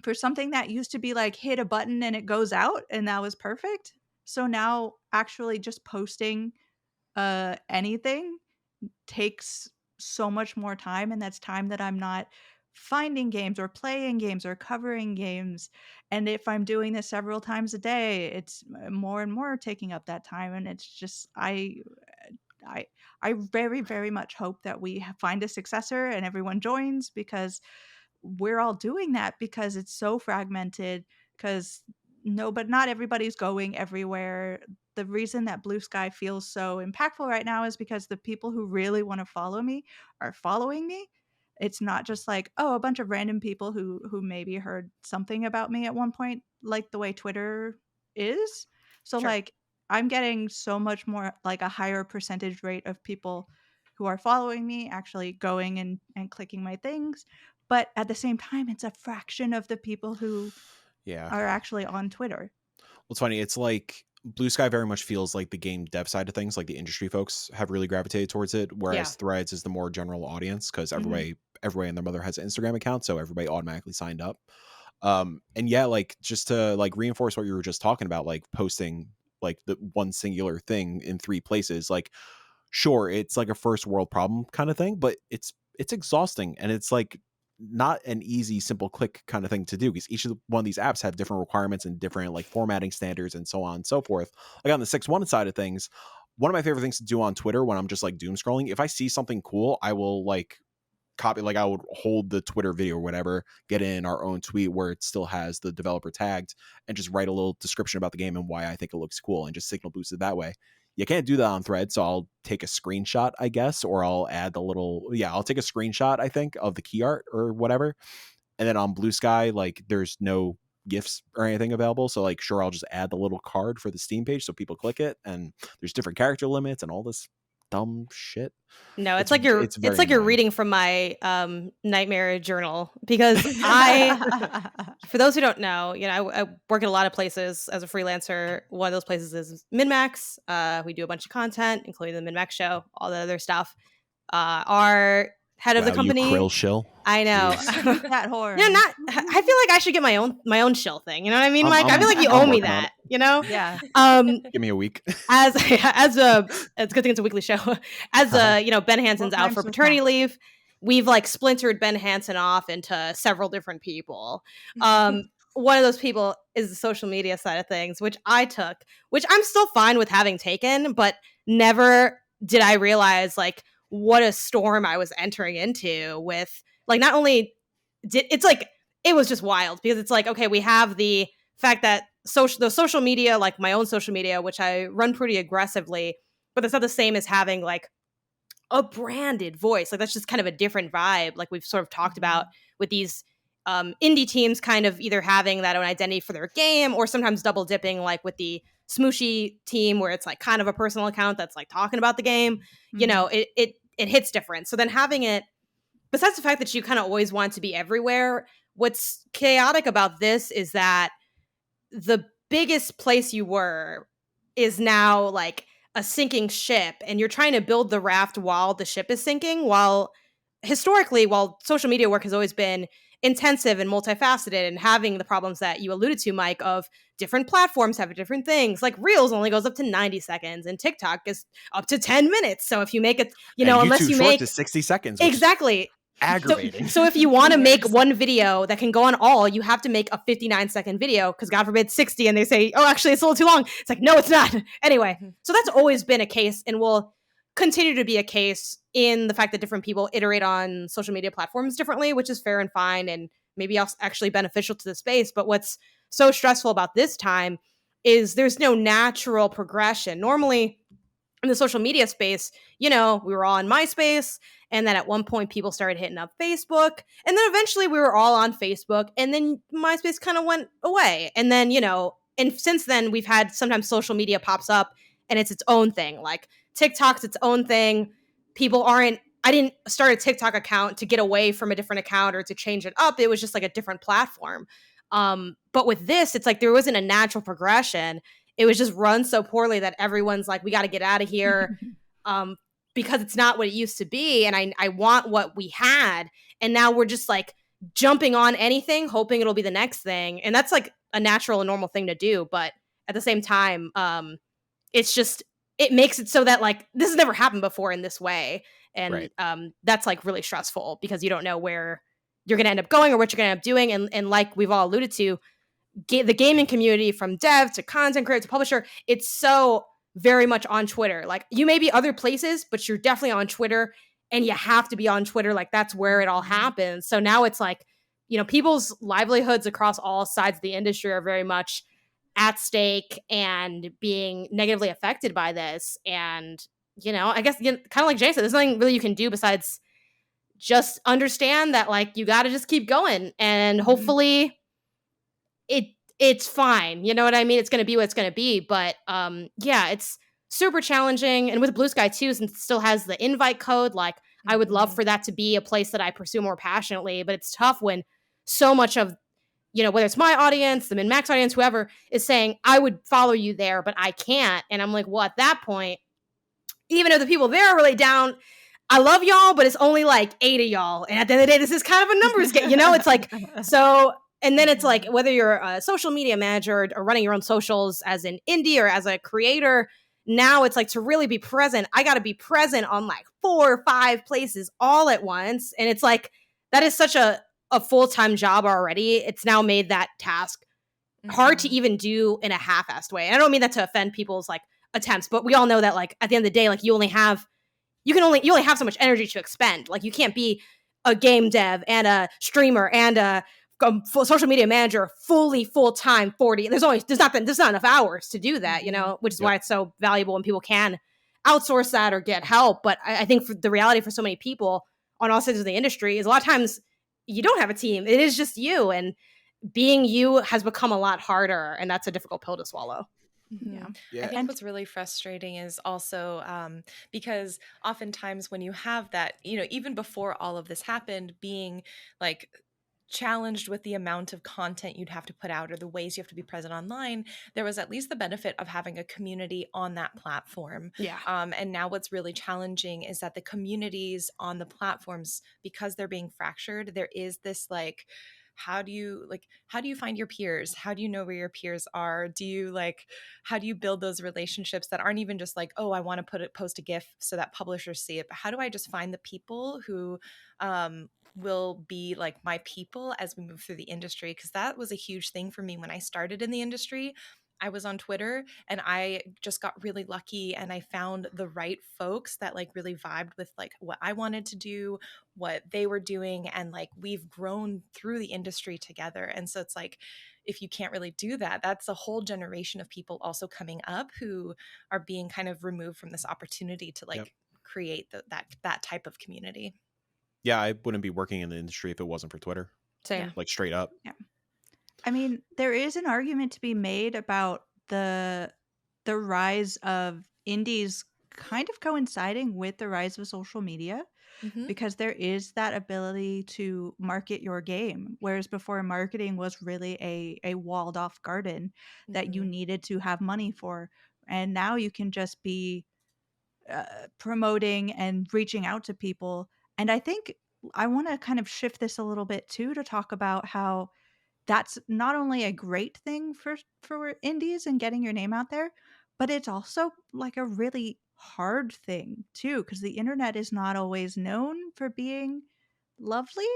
for something that used to be like hit a button and it goes out and that was perfect. So now actually just posting anything takes so much more time, and that's time that I'm not finding games or playing games or covering games. And if I'm doing this several times a day, it's more and more taking up that time, and it's just I very, very much hope that we find a successor and everyone joins, because we're all doing that because it's so fragmented, because not everybody's going everywhere. The reason that Blue Sky feels so impactful right now is because the people who really want to follow me are following me. It's not just like, oh, a bunch of random people who maybe heard something about me at one point, like the way Twitter is. So like I'm getting so much more, like a higher percentage rate of people who are following me actually going and clicking my things. But at the same time, it's a fraction of the people who are actually on Twitter. Well, it's funny. It's like Blue Sky very much feels like the game dev side of things, like the industry folks have really gravitated towards it, whereas Threads is the more general audience, because everybody and their mother has an Instagram account, so everybody automatically signed up. And yeah, like just to like reinforce what you were just talking about, like posting like the one singular thing in 3 places, like sure, it's like a first world problem kind of thing, but it's exhausting, and it's like not an easy, simple click kind of thing to do, because each of one of these apps have different requirements and different like formatting standards and so on and so forth. Like on the 6-1 side of things, one of my favorite things to do on Twitter when I'm just like doom scrolling, if I see something cool, I will like copy, like I would hold the Twitter video or whatever, get in our own tweet where it still has the developer tagged, and just write a little description about the game and why I think it looks cool, and just signal boost it that way. You can't do that on Thread, so I'll take a screenshot, I guess, or I'll add the little, I'll take a screenshot, I think, of the key art or whatever. And then on Blue Sky, like there's no GIFs or anything available. So like, sure, I'll just add the little card for the Steam page so people click it, and there's different character limits and all this dumb shit. No, it's like you're reading from my nightmare journal, because for those who don't know, I work at a lot of places as a freelancer. One of those places is MinMax. We do a bunch of content, including the MinMax show, all the other stuff. Our head of the company, you krill shill. I know. That horror. I feel like I should get my own shill thing. You know what I mean, Mike? I feel like you owe me that. You know? Yeah. Give me a week. As it's a good thing it's a weekly show. As Ben Hansen's out for paternity leave, we've like splintered Ben Hansen off into several different people. One of those people is the social media side of things, which I took, which I'm still fine with having taken, but never did I realize like what a storm I was entering into with. Like, not only it was just wild, because it's like, okay, we have the fact that the social media, like my own social media, which I run pretty aggressively, but that's not the same as having like a branded voice. Like that's just kind of a different vibe. Like we've sort of talked about with these indie teams kind of either having that own identity for their game, or sometimes double dipping, like with the Smooshy team, where it's like kind of a personal account that's like talking about the game. It hits different. So then having it, besides the fact that you kind of always want to be everywhere, what's chaotic about this is that the biggest place you were is now like a sinking ship, and you're trying to build the raft while the ship is sinking. While social media work has always been intensive and multifaceted, and having the problems that you alluded to, Mike, of different platforms have different things. Like Reels only goes up to 90 seconds and TikTok is up to 10 minutes. So if you make it, unless you make to 60 seconds. Exactly. aggravating. So if you want to make one video that can go on all, you have to make a 59-second video because God forbid 60 and they say, oh, actually it's a little too long. It's like, no, it's not. Anyway, so that's always been a case and will continue to be a case in the fact that different people iterate on social media platforms differently, which is fair and fine and maybe actually beneficial to the space. But what's so stressful about this time is there's no natural progression. Normally in the social media space, we were all on MySpace. And then at one point, people started hitting up Facebook. And then eventually we were all on Facebook. And then MySpace kind of went away. And then, and since then, we've had sometimes social media pops up and it's its own thing. Like TikTok's its own thing. I didn't start a TikTok account to get away from a different account or to change it up. It was just like a different platform. But with this, it's like there wasn't a natural progression. It was just run so poorly that everyone's like, we got to get out of here. Because it's not what it used to be. And I want what we had. And now we're just like jumping on anything, hoping it'll be the next thing. And that's like a natural and normal thing to do. But at the same time, it makes it so that like this has never happened before in this way. And that's like really stressful because you don't know where you're going to end up going or what you're going to end up doing. And like we've all alluded to, the gaming community from dev to content creator to publisher, it's so very much on Twitter. Like you may be other places, but you're definitely on Twitter and you have to be on Twitter. Like that's where it all happens. So now it's like, people's livelihoods across all sides of the industry are very much at stake and being negatively affected by this. And, I guess kind of like Jay said, there's nothing really you can do besides just understand that like you got to just keep going and hopefully it's fine. You know what I mean? It's going to be what it's going to be. But it's super challenging. And with Blue Sky too, since it still has the invite code, like I would love for that to be a place that I pursue more passionately. But it's tough when so much of, whether it's my audience, the min-max audience, whoever is saying, I would follow you there, but I can't. And I'm like, well, at that point, even if the people there are really down, I love y'all, but it's only like 8 of y'all. And at the end of the day, this is kind of a numbers game, It's like, so... And then it's like, whether you're a social media manager or running your own socials as an indie or as a creator, now it's like to really be present, I got to be present on like 4 or 5 places all at once. And it's like, that is such a full-time job already. It's now made that task hard to even do in a half-assed way. And I don't mean that to offend people's like attempts, but we all know that like at the end of the day, like you only have so much energy to expend. Like you can't be a game dev and a streamer and a social media manager fully full-time 40. There's not enough hours to do that, which is why it's so valuable when people can outsource that or get help. But I think the reality for so many people on all sides of the industry is a lot of times you don't have a team. It is just you, and being you has become a lot harder, and that's a difficult pill to swallow. Yeah. I think what's really frustrating is also because oftentimes when you have that, even before all of this happened, being like challenged with the amount of content you'd have to put out or the ways you have to be present online, there was at least the benefit of having a community on that platform. Yeah. And now what's really challenging is that the communities on the platforms, because they're being fractured, there is this like, how do you find your peers? How do you know where your peers are? How do you build those relationships that aren't even just like, oh, I want to post a GIF so that publishers see it, but how do I just find the people who will be like my people as we move through the industry? Because that was a huge thing for me when I started in the industry. I was on Twitter and I just got really lucky and I found the right folks that like really vibed with like what I wanted to do, what they were doing, and like we've grown through the industry together. And so it's like, if you can't really do that, that's a whole generation of people also coming up who are being kind of removed from this opportunity to like create that type of community. Yeah, I wouldn't be working in the industry if it wasn't for Twitter. Same. Like straight up. Yeah. I mean, there is an argument to be made about the rise of indies kind of coinciding with the rise of social media, because there is that ability to market your game, whereas before marketing was really a walled off garden that you needed to have money for. And now you can just be promoting and reaching out to people. And I think I want to kind of shift this a little bit too, to talk about how that's not only a great thing for indies and getting your name out there, but it's also like a really hard thing too, because the internet is not always known for being lovely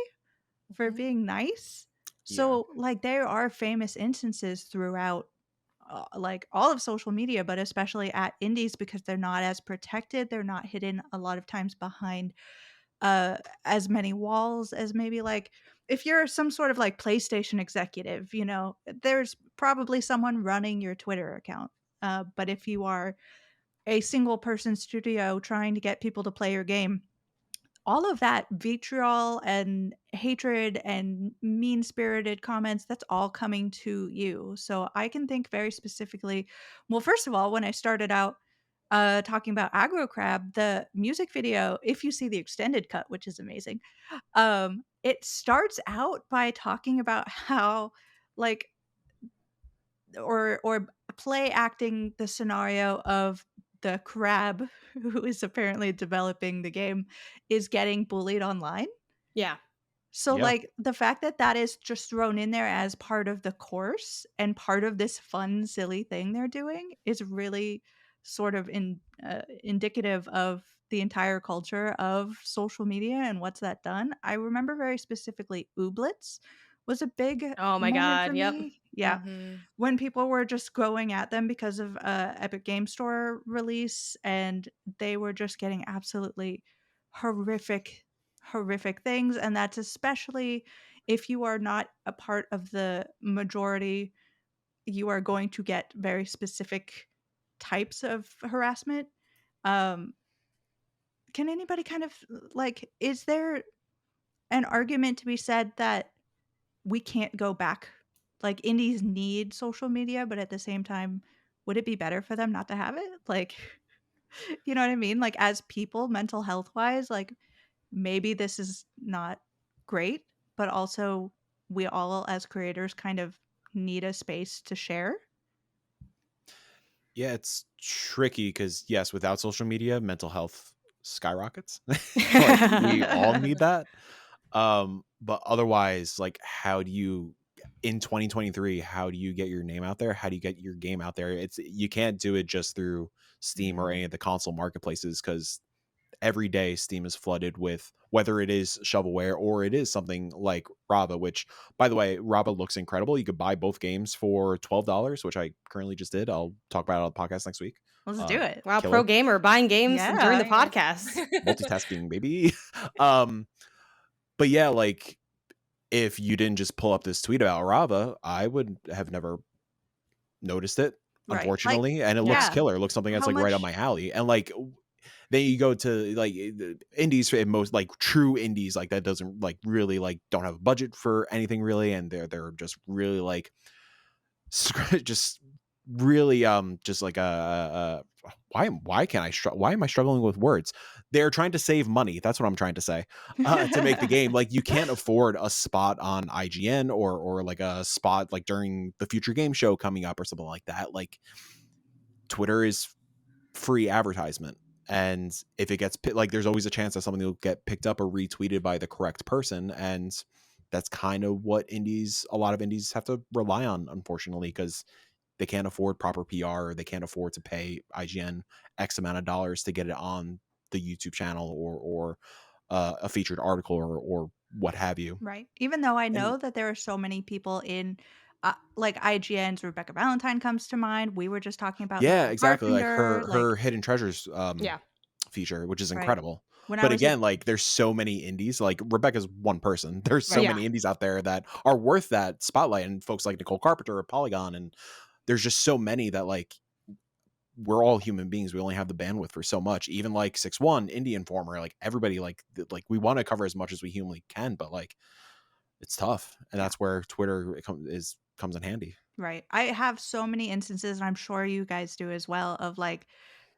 for being nice. Yeah. So like there are famous instances throughout like all of social media, but especially at indies, because they're not as protected. They're not hidden a lot of times behind as many walls as maybe like if you're some sort of like PlayStation executive, you know, there's probably someone running your Twitter account. But if you are a single person studio trying to get people to play your game, all of that vitriol and hatred and mean spirited comments, that's all coming to you. So I can think very specifically. Well, first of all, when I started out talking about Aggro Crab, the music video, if you see the extended cut, which is amazing, it starts out by talking about how, like, or play acting the scenario of the crab who is apparently developing the game is getting bullied online. Yeah. So, Yeah. like, the fact that that is just thrown in there as part of the course and part of this fun, silly thing they're doing is really sort of indicative of the entire culture of social media and what's that done. I remember very specifically Ooblets was a big Oh my moment God. for Yep. me. Yeah. Mhm. When people were just going at them because of Epic Game Store release, and they were just getting absolutely horrific things. And that's especially if you are not a part of the majority, you are going to get very specific types of harassment. um can anybody kind of like, is there an argument to be said that we can't go back? Like, indies need social media, but at the same time, would it be better for them not to have it? Like, you know what I mean? Like, as people, mental health wise, like, maybe this is not great, but also we all as creators kind of need a space to share. Yeah, it's tricky because yes, without social media, mental health skyrockets. Like we all need that. But otherwise, like how do you in 2023, how do you get your name out there? How do you get your game out there? It's you can't do it just through Steam or Mhm. any of the console marketplaces because every day Steam is flooded with whether it is shovelware or it is something like Rava, which by the way, Rava looks incredible. You could buy both games for $12, which I currently just did. I'll talk about it on the podcast next week. Let's do it. Wow, Killer. pro gamer buying games during the Yeah. podcast. Multitasking, baby. But yeah, like if you didn't just pull up this tweet about Rava, I would have never noticed it, Right. Like, unfortunately. And it looks yeah. killer. It looks something that's How like right up much- my alley. And like then you go to like the indies, for most like true indies, like that doesn't like really like don't have a budget for anything really, and they're just really like just really just like why can't why am I struggling with words? They're trying to save money. That's what I'm trying to say. To make the game, like you can't afford a spot on IGN or like a spot like during the Future Game Show coming up or something like that. Like Twitter is free advertisement, and if it gets like there's always a chance that something will get picked up or retweeted by the correct person, and that's kind of what a lot of indies have to rely on, unfortunately, because they can't afford proper PR or they can't afford to pay IGN X amount of dollars to get it on the YouTube channel or a featured article or what have you. Right. Even though I And know that there are so many people in, like IGN's Rebecca Valentine comes to mind. We were just talking about yeah, Nicole exactly. Like Carpenter. her Hidden Treasures Yeah. feature, which is Right. incredible. When I But was a again, like there's so many indies. Like Rebecca's one person. There's so Right. many indies out there that are worth that spotlight, and folks like Nicole Carpenter or Polygon, and there's just so many that like we're all human beings. We only have the bandwidth for so much. Even like 6-1, Indie Informer, like everybody like we want to cover as much as we humanly can, but like it's tough, and that's where Twitter comes in handy. Right. I have so many instances, and I'm sure you guys do as well, of like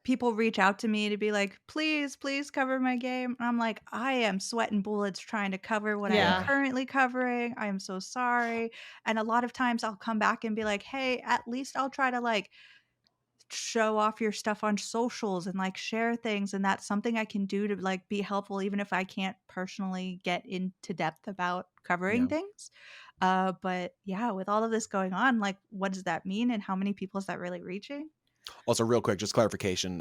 people reach out to me to be like, please cover my game. And I'm like, I am sweating bullets trying to cover what I am Yeah. currently covering. I am so sorry. And a lot of times I'll come back and be like, hey, at least I'll try to like show off your stuff on socials and like share things, and that's something I can do to like be helpful even if I can't personally get into depth about covering Yeah. things. But yeah, with all of this going on, like what does that mean and how many people is that really reaching? Also, real quick, just clarification.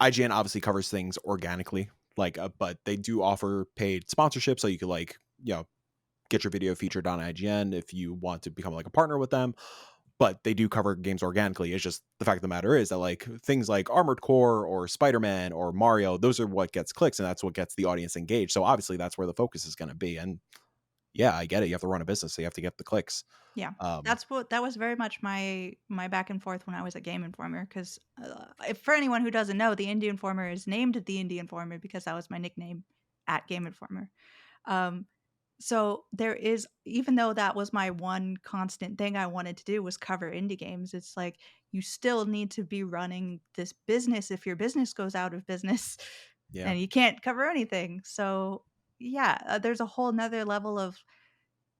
IGN obviously covers things organically Like, but they do offer paid sponsorship, so you could like, you know, get your video featured on IGN if you want to become like a partner with them. But they do cover games organically. It's just the fact of the matter is that like things like Armored Core or Spider-Man or Mario, those are what gets clicks, and that's what gets the audience engaged. So obviously that's where the focus is going to be. And yeah, I get it. You have to run a business, so you have to get the clicks. Yeah, that was very much my back and forth when I was at Game Informer. Because for anyone who doesn't know, the Indie Informer is named the Indie Informer because that was my nickname at Game Informer. So there is, even though that was my one constant thing I wanted to do was cover indie games, it's like you still need to be running this business if your business goes out of business. Yeah. And you can't cover anything. So yeah, there's a whole nother level of,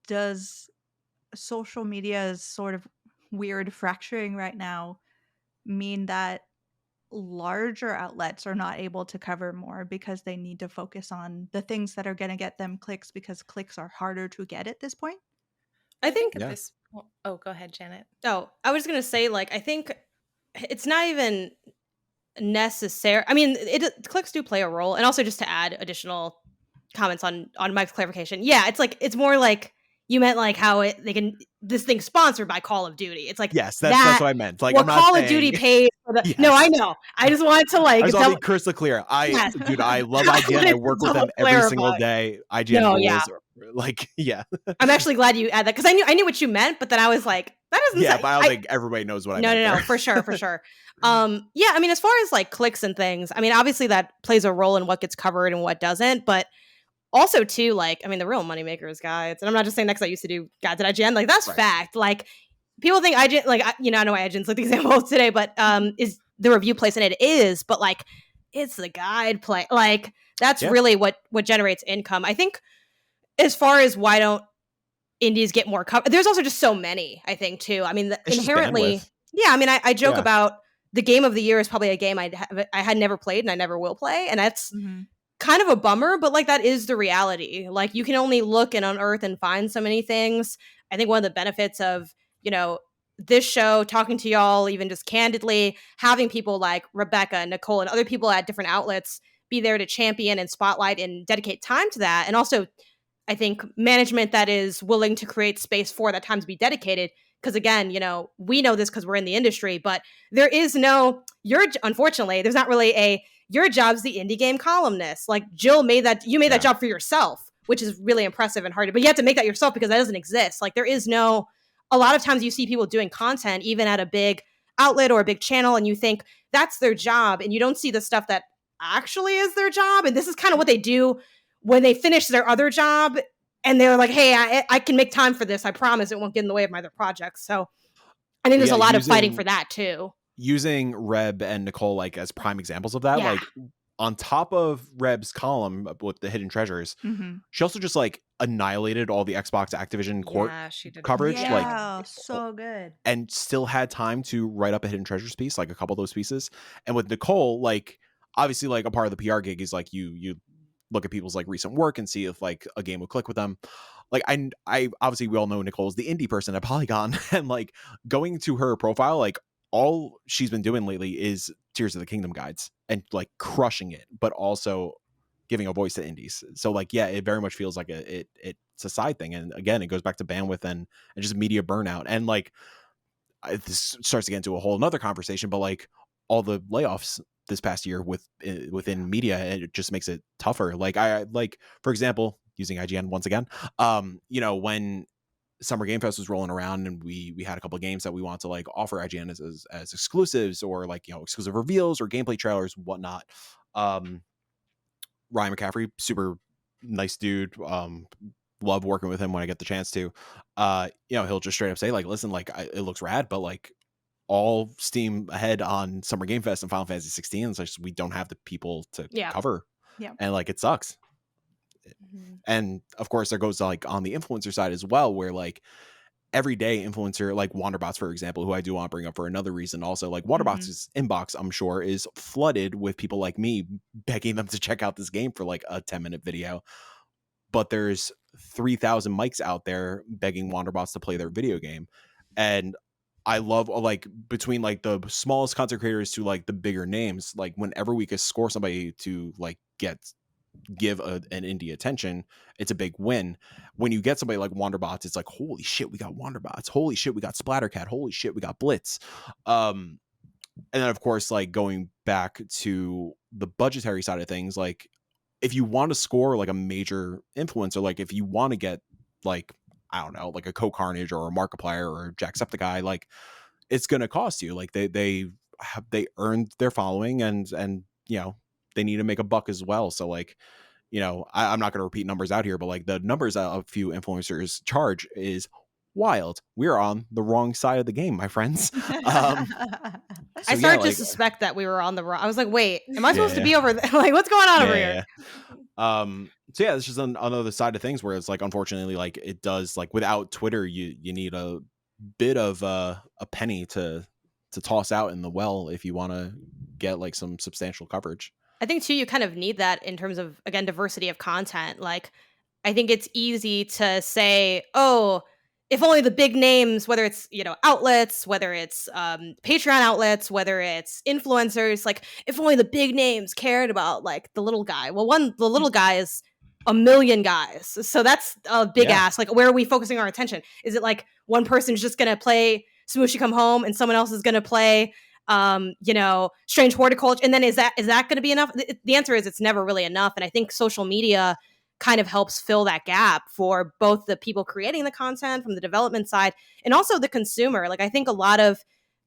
does social media's sort of weird fracturing right now mean that larger outlets are not able to cover more because they need to focus on the things that are going to get them clicks, because clicks are harder to get at this point? I think at this. Oh, go ahead, Janet. Oh, I was going to say, like, I think it's not even necessary. I mean, clicks do play a role. And also, just to add additional comments on Mike's clarification, yeah, it's like, it's more like you meant like how this thing's sponsored by Call of Duty. It's like, yes, that's what I meant. Like, well, Call of Duty paid for the. Yes. No, I know. I just wanted to like. I was already crystal clear. Dude, I love IGN. I work with them every single day. IGN rules. Like, yeah. I'm actually glad you add that, because I knew what you meant, but then I was like, that doesn't. Yeah, but I don't think everybody knows what I meant. No, for sure. Yeah, I mean, as far as like clicks and things, I mean, obviously that plays a role in what gets covered and what doesn't, but also too, like, I mean, the real moneymaker is guides, and I'm not just saying that because I used to do guides at IGN. Like, that's fact. Like, people think IGN, like, I know IGN's like the example today, but is the review place, and it is, but like, it's the guide play. Like, that's really what generates income. I think as far as why don't indies get more cover, there's also just so many, I think, too. I mean, inherently, yeah, I mean, I joke about the game of the year is probably a game I had never played and I never will play, and that's kind of a bummer, but like, that is the reality. Like, you can only look and unearth and find so many things. I think one of the benefits of, you know, this show, talking to y'all, even just candidly, having people like Rebecca and Nicole and other people at different outlets be there to champion and spotlight and dedicate time to that. And also, I think management that is willing to create space for that time to be dedicated. Because again, you know, we know this because we're in the industry, but there is unfortunately, there's not really your job's the indie game columnist. Like, Jill made that job for yourself, which is really impressive and hard. But you have to make that yourself because that doesn't exist. Like, there is a lot of times you see people doing content, even at a big outlet or a big channel, and you think that's their job. And you don't see the stuff that actually is their job. And this is kind of what they do when they finish their other job. And they're like, hey, I can make time for this. I promise it won't get in the way of my other projects. So I think there's a lot of fighting for that too. Using Reb and Nicole like as prime examples of that, like on top of Reb's column with the hidden treasures, she also just like annihilated all the Xbox Activision court coverage. Like, so good. And still had time to write up a hidden treasures piece, like a couple of those pieces. And with Nicole, like, obviously, like, a part of the PR gig is like you look at people's like recent work and see if like a game would click with them. Like, I obviously, we all know Nicole's the indie person at Polygon, and like going to her profile, like, all she's been doing lately is Tears of the Kingdom guides and like crushing it, but also giving a voice to indies. So like, yeah, it very much feels like it's a side thing. And again, it goes back to bandwidth and just media burnout. And like, this starts to get into a whole nother conversation, but like all the layoffs this past year within media, it just makes it tougher. Like, for example, using IGN once again, you know, when Summer Game Fest was rolling around and we had a couple of games that we want to like offer IGN as exclusives, or like, you know, exclusive reveals or gameplay trailers, whatnot. Ryan McCaffrey, super nice dude. Love working with him when I get the chance to. You know, he'll just straight up say like, listen, like, it looks rad, but like, all steam ahead on Summer Game Fest and Final Fantasy 16. It's like, we don't have the people to cover. Yeah. And like, it sucks. And of course, there goes like on the influencer side as well, where like everyday influencer like Wanderbots, for example, who I do want to bring up for another reason also, like Wanderbots' inbox, I'm sure, is flooded with people like me begging them to check out this game for like a 10-minute video. But there's 3,000 mics out there begging Wanderbots to play their video game. And I love, like, between like the smallest content creators to like the bigger names, like whenever we could score somebody to like get give an indie attention, it's a big win. When you get somebody like Wanderbots, it's like, holy shit, we got Wanderbots. Holy shit, we got Splattercat. Holy shit, we got Blitz. And then, of course, like going back to the budgetary side of things, like if you want to score like a major influencer, like if you want to get like, I don't know, like a Co-Carnage or a Markiplier or Jacksepticeye, like it's going to cost you. Like they earned their following, and you know, they need to make a buck as well. So like, you know, I'm not going to repeat numbers out here, but like the numbers that a few influencers charge is wild. We're on the wrong side of the game, my friends. I started to suspect that we were on the wrong. I was like, wait, am I supposed to be over there? Like, what's going on over here? So yeah, it's just another side of things where it's like, unfortunately, like it does, like without Twitter, you need a bit of a penny to toss out in the well if you want to get like some substantial coverage. I think too, you kind of need that in terms of, again, diversity of content. Like, I think it's easy to say, oh, if only the big names, whether it's, you know, outlets, whether it's Patreon outlets, whether it's influencers, like if only the big names cared about like the little guy. Well, the little guy is a million guys. So that's a big ask. Like, where are we focusing our attention? Is it like one person's just going to play Smooshy Come Home and someone else is going to play you know, Strange Horticulture, and then is that going to be enough? The answer is it's never really enough. And I think social media kind of helps fill that gap for both the people creating the content from the development side and also the consumer. Like, I think a lot of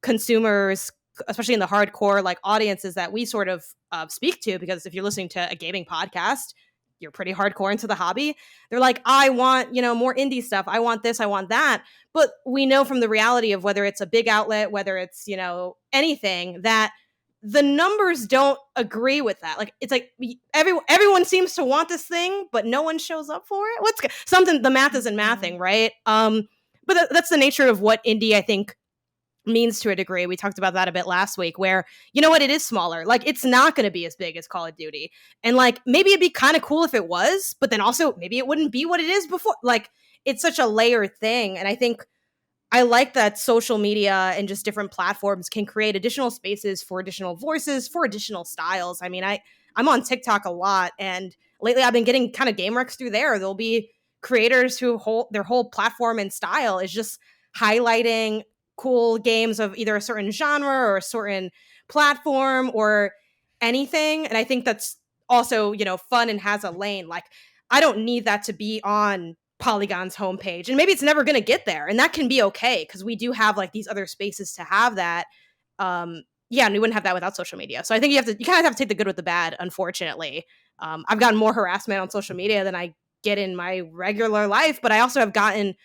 consumers, especially in the hardcore like audiences that we sort of speak to, because if you're listening to a gaming podcast, you're pretty hardcore into the hobby. They're like, I want, you know, more indie stuff. I want this, I want that. But we know from the reality of whether it's a big outlet, whether it's, you know, anything, that the numbers don't agree with that. Like, it's like everyone seems to want this thing, but no one shows up for it. What's something, the math isn't mathing, right? But that's the nature of what indie, I think, means to a degree. We talked about that a bit last week, where, you know what, it is smaller. Like, it's not going to be as big as Call of Duty. And like, maybe it'd be kind of cool if it was, but then also maybe it wouldn't be what it is before. Like, it's such a layered thing. And I think I like that social media and just different platforms can create additional spaces for additional voices, for additional styles. I mean, I'm on TikTok a lot, and lately I've been getting kind of game wrecks through there. There'll be creators who their whole platform and style is just highlighting cool games of either a certain genre or a certain platform or anything. And I think that's also, you know, fun and has a lane. Like, I don't need that to be on Polygon's homepage, and maybe it's never going to get there, and that can be okay, because we do have like these other spaces to have that. Yeah, and we wouldn't have that without social media. So I think you kind of have to take the good with the bad, unfortunately. I've gotten more harassment on social media than I get in my regular life, but I also have gotten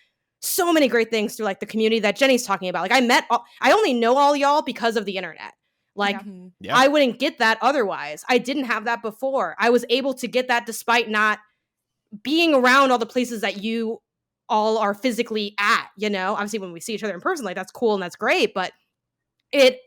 so many great things through like the community that Jenny's talking about. Like, I only know all y'all because of the internet. Like, I wouldn't get that otherwise. I didn't have that before. I was able to get that despite not being around all the places that you all are physically at, you know? Obviously, when we see each other in person, like, that's cool and that's great, but it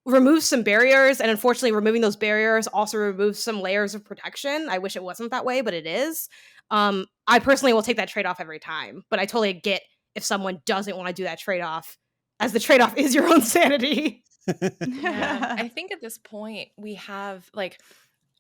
removes some barriers, and unfortunately, removing those barriers also removes some layers of protection. I wish it wasn't that way, but it is. I personally will take that trade-off every time, but I totally get if someone doesn't want to do that trade-off, as the trade-off is your own sanity. Yeah. I think at this point we have, like,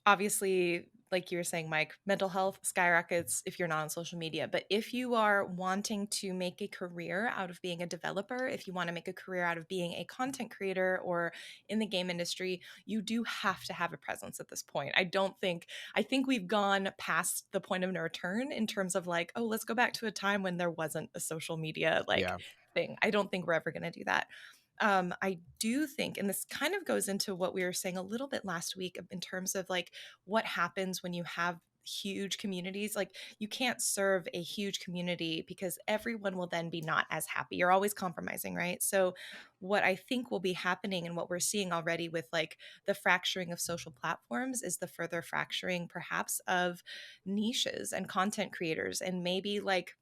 obviously, like you were saying, Mike, mental health skyrockets if you're not on social media. But if you are wanting to make a career out of being a developer, if you want to make a career out of being a content creator or in the game industry, you do have to have a presence at this point. I think we've gone past the point of no return in terms of like, oh, let's go back to a time when there wasn't a social media thing. I don't think we're ever going to do that. I do think, and this kind of goes into what we were saying a little bit last week in terms of like what happens when you have huge communities. Like, you can't serve a huge community because everyone will then be not as happy. You're always compromising, right? So what I think will be happening and what we're seeing already with like the fracturing of social platforms is the further fracturing perhaps of niches and content creators. And maybe like,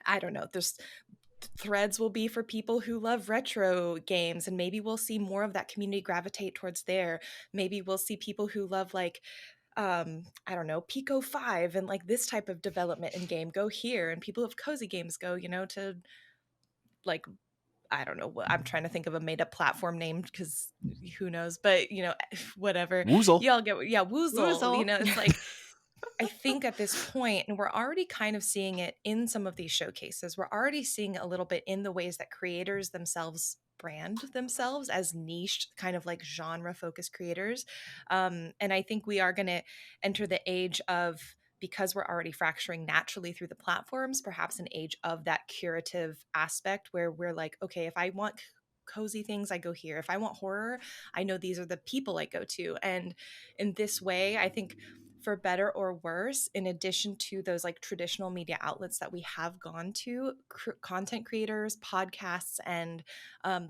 I don't know, there's threads will be for people who love retro games, and maybe we'll see more of that community gravitate towards there. Maybe we'll see people who love like I don't know, Pico 5 and like this type of development in game go here, and people of cozy games go, you know, to like, I don't know, I'm trying to think of a made up platform name because who knows, but you know, whatever. Woozle. Y'all get, yeah, Woozle. You know, it's like I think at this point, and we're already kind of seeing it in some of these showcases, we're already seeing a little bit in the ways that creators themselves brand themselves as niche, kind of like genre focused creators. And I think we are going to enter the age of, because we're already fracturing naturally through the platforms, perhaps an age of that curative aspect where we're like, okay, if I want cozy things, I go here. If I want horror, I know these are the people I go to. And in this way, I think, for better or worse, in addition to those like traditional media outlets that we have gone to, content creators, podcasts, and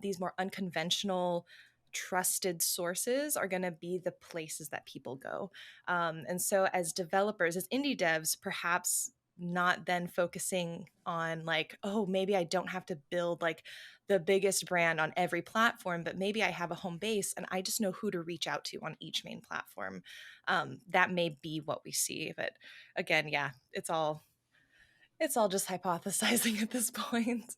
these more unconventional trusted sources are going to be the places that people go. And so as developers, as indie devs, perhaps not then focusing on like, oh, maybe I don't have to build like the biggest brand on every platform, but maybe I have a home base and I just know who to reach out to on each main platform. That may be what we see. But again, yeah, it's all just hypothesizing at this point.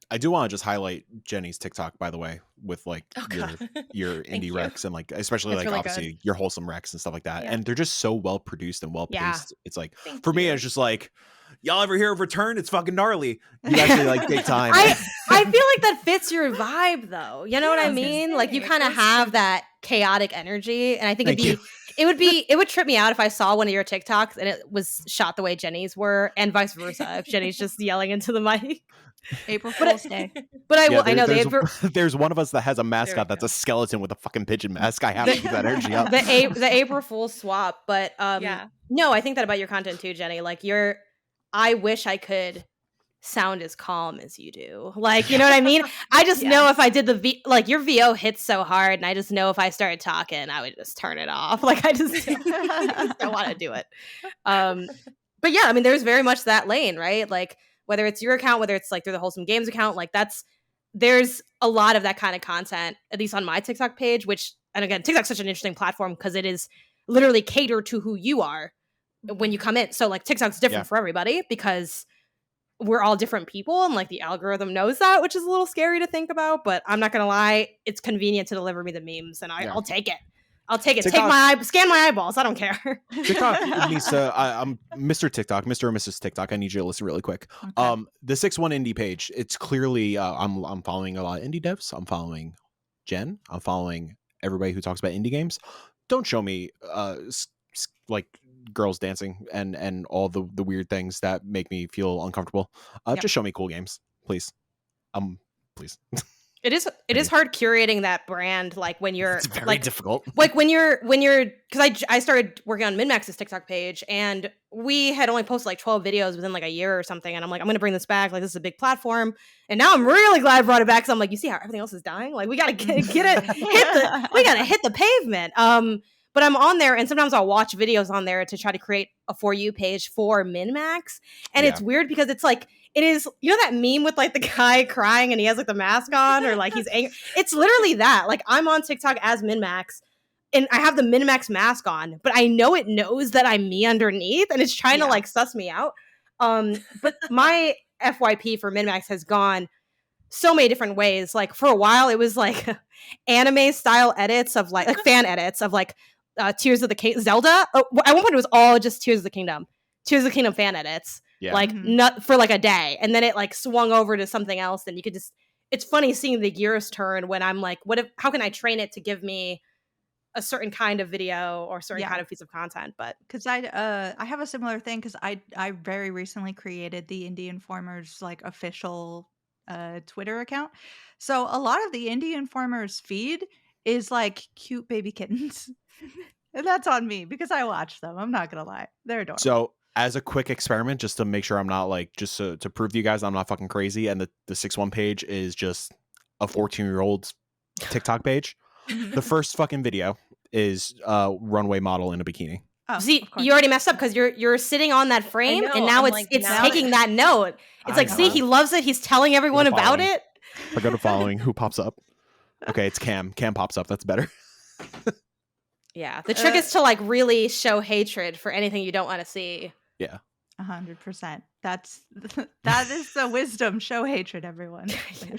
I do want to just highlight Jenny's TikTok, by the way, with like God. your indie recs and like especially It's like really obviously good. your wholesome recs and stuff like that. Yeah. And they're just so well produced and well Yeah. paced. It's like Thank for me, you. it's just like, y'all ever hear of Return? It's fucking gnarly. You actually like take time. I feel like that fits your vibe though. You know what I I was gonna mean? Like you say, kind of it's have true. that chaotic energy. And I think Thank you. it would trip me out if I saw one of your TikToks and it was shot the way Jenny's were, and vice versa. If Jenny's just yelling into the mic. April Fool's Day. But Yeah, I know there's one of us that has a mascot we that's go. a skeleton with a fucking pigeon mask. I have to keep that energy up. the April Fool's swap. But Yeah. no, I think that about your content too, Jenny. Like I wish I could sound as calm as you do. Like, you know what I mean? I just know if I did like your VO hits so hard, and I just know if I started talking, I would just turn it off. Like I just don't want to do it. But yeah, I mean, there's very much that lane, right? Like whether it's your account, whether it's like through the Wholesome Games account, like there's a lot of that kind of content, at least on my TikTok page, which, and again, TikTok's such an interesting platform because it is literally catered to who you are when you come in. So like TikTok's different for everybody because we're all different people and like the algorithm knows that, which is a little scary to think about, but I'm not gonna lie, it's convenient to deliver me the memes and I'll take it. I'll take it. TikTok, scan my eyeballs. I don't care. TikTok needs to. I'm Mr. TikTok, Mr. or Mrs. TikTok. I need you to listen really quick. Okay. The 6-1 indie page. It's clearly. I'm following a lot of indie devs. I'm following Jen. I'm following everybody who talks about indie games. Don't show me like girls dancing and all the weird things that make me feel uncomfortable. Just show me cool games, please. Please. It is hard curating that brand, like when you're it's very difficult. Like when you're because I started working on MinMax's TikTok page and we had only posted like 12 videos within like a year or something, and I'm like, I'm gonna bring this back, like this is a big platform, and now I'm really glad I brought it back because I'm like, you see how everything else is dying, like we gotta get it, we gotta hit the pavement. But I'm on there and sometimes I'll watch videos on there to try to create a For You page for MinMax, and it's weird because it's like, it is, you know that meme with like the guy crying and he has like the mask on or like he's angry? It's literally that. Like I'm on TikTok as MinMax and I have the MinMax mask on, but I know it knows that I'm me underneath and it's trying to like suss me out. But my FYP for MinMax has gone so many different ways. Like for a while it was like anime style edits of like fan edits of like Tears of the Kingdom, Zelda. At one point it was all just Tears of the Kingdom fan edits. Yeah. Like not for like a day, and then it like swung over to something else. And you could just, it's funny seeing the gears turn when I'm like, how can I train it to give me a certain kind of video or certain kind of piece of content? But because I have a similar thing because I very recently created the Indie Informer's like official Twitter account, so a lot of the Indie Informer's feed is like cute baby kittens. And that's on me because I watch them. I'm not gonna lie, they're adorable. So as a quick experiment, just to make sure I'm not like, just to prove to you guys I'm not fucking crazy, and the 6-1 page is just a 14-year-old's TikTok page. The first fucking video is a runway model in a bikini. Oh, see, you already messed up because you're sitting on that frame, and now it's taking that note. It's like, see, he loves it. He's telling everyone about it. I go to following. Who pops up? Okay, it's Cam. Cam pops up. That's better. Yeah, the trick is to like really show hatred for anything you don't want to see. Yeah. 100%. That is the wisdom. Show hatred, everyone.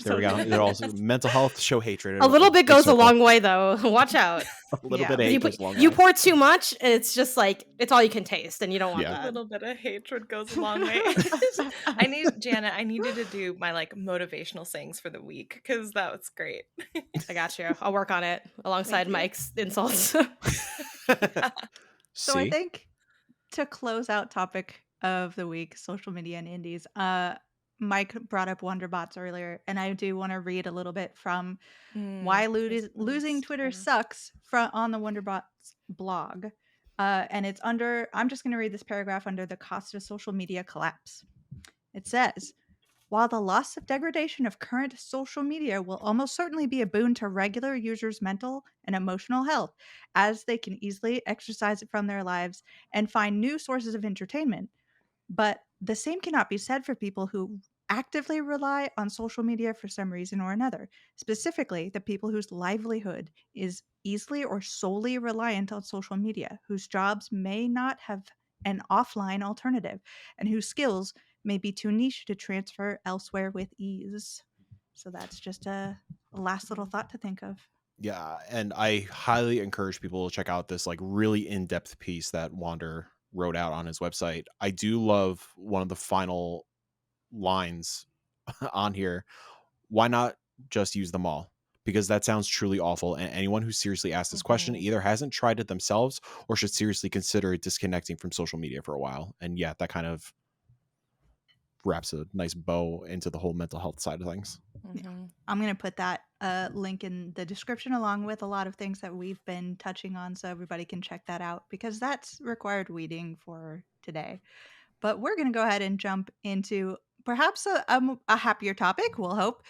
There we go. They're also mental health, show hatred. A little bit goes a long way, though. Watch out. A little bit of hate goes a long way. You pour too much, and it's just like it's all you can taste, and you don't want that. A little bit of hatred goes a long way. Janet, I need you to do my like motivational sayings for the week because that was great. I got you. I'll work on it alongside Mike's insults. So I think to close out topic of the week, social media and indies, Mike brought up Wonderbots earlier, and I do want to read a little bit from why losing Twitter sucks on the Wonderbots blog. And it's under, I'm just going to read this paragraph under the cost of social media collapse. It says, while the loss of degradation of current social media will almost certainly be a boon to regular users' mental and emotional health, as they can easily exercise it from their lives and find new sources of entertainment, but the same cannot be said for people who actively rely on social media for some reason or another, specifically the people whose livelihood is easily or solely reliant on social media, whose jobs may not have an offline alternative, and whose skills may be too niche to transfer elsewhere with ease. So that's just a last little thought to think of. Yeah, and I highly encourage people to check out this like really in-depth piece that Wander wrote out on his website. I do love one of the final lines on here. Why not just use them all? Because that sounds truly awful, and anyone who seriously asks this question either hasn't tried it themselves or should seriously consider disconnecting from social media for a while. And yeah, that kind of wraps a nice bow into the whole mental health side of things. I'm going to put that link in the description along with a lot of things that we've been touching on so everybody can check that out, because that's required weeding for today. But we're going to go ahead and jump into perhaps a happier topic, we'll hope,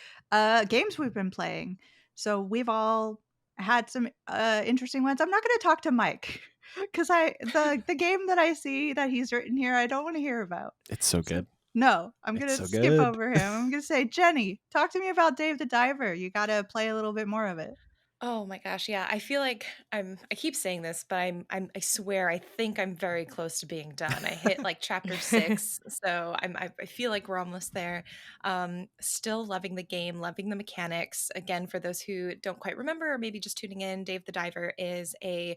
games we've been playing. So we've all had some interesting ones. I'm not going to talk to Mike because the game that I see that he's written here, I don't want to hear about. It's so good. No, I'm going to skip over him. I'm going to say, Jenny, talk to me about Dave the Diver. You got to play a little bit more of it. Oh my gosh, yeah. I feel like I keep saying this, but I swear I think I'm very close to being done. I hit like chapter 6, so I feel like we're almost there. Still loving the game, loving the mechanics. Again, for those who don't quite remember or maybe just tuning in, Dave the Diver is a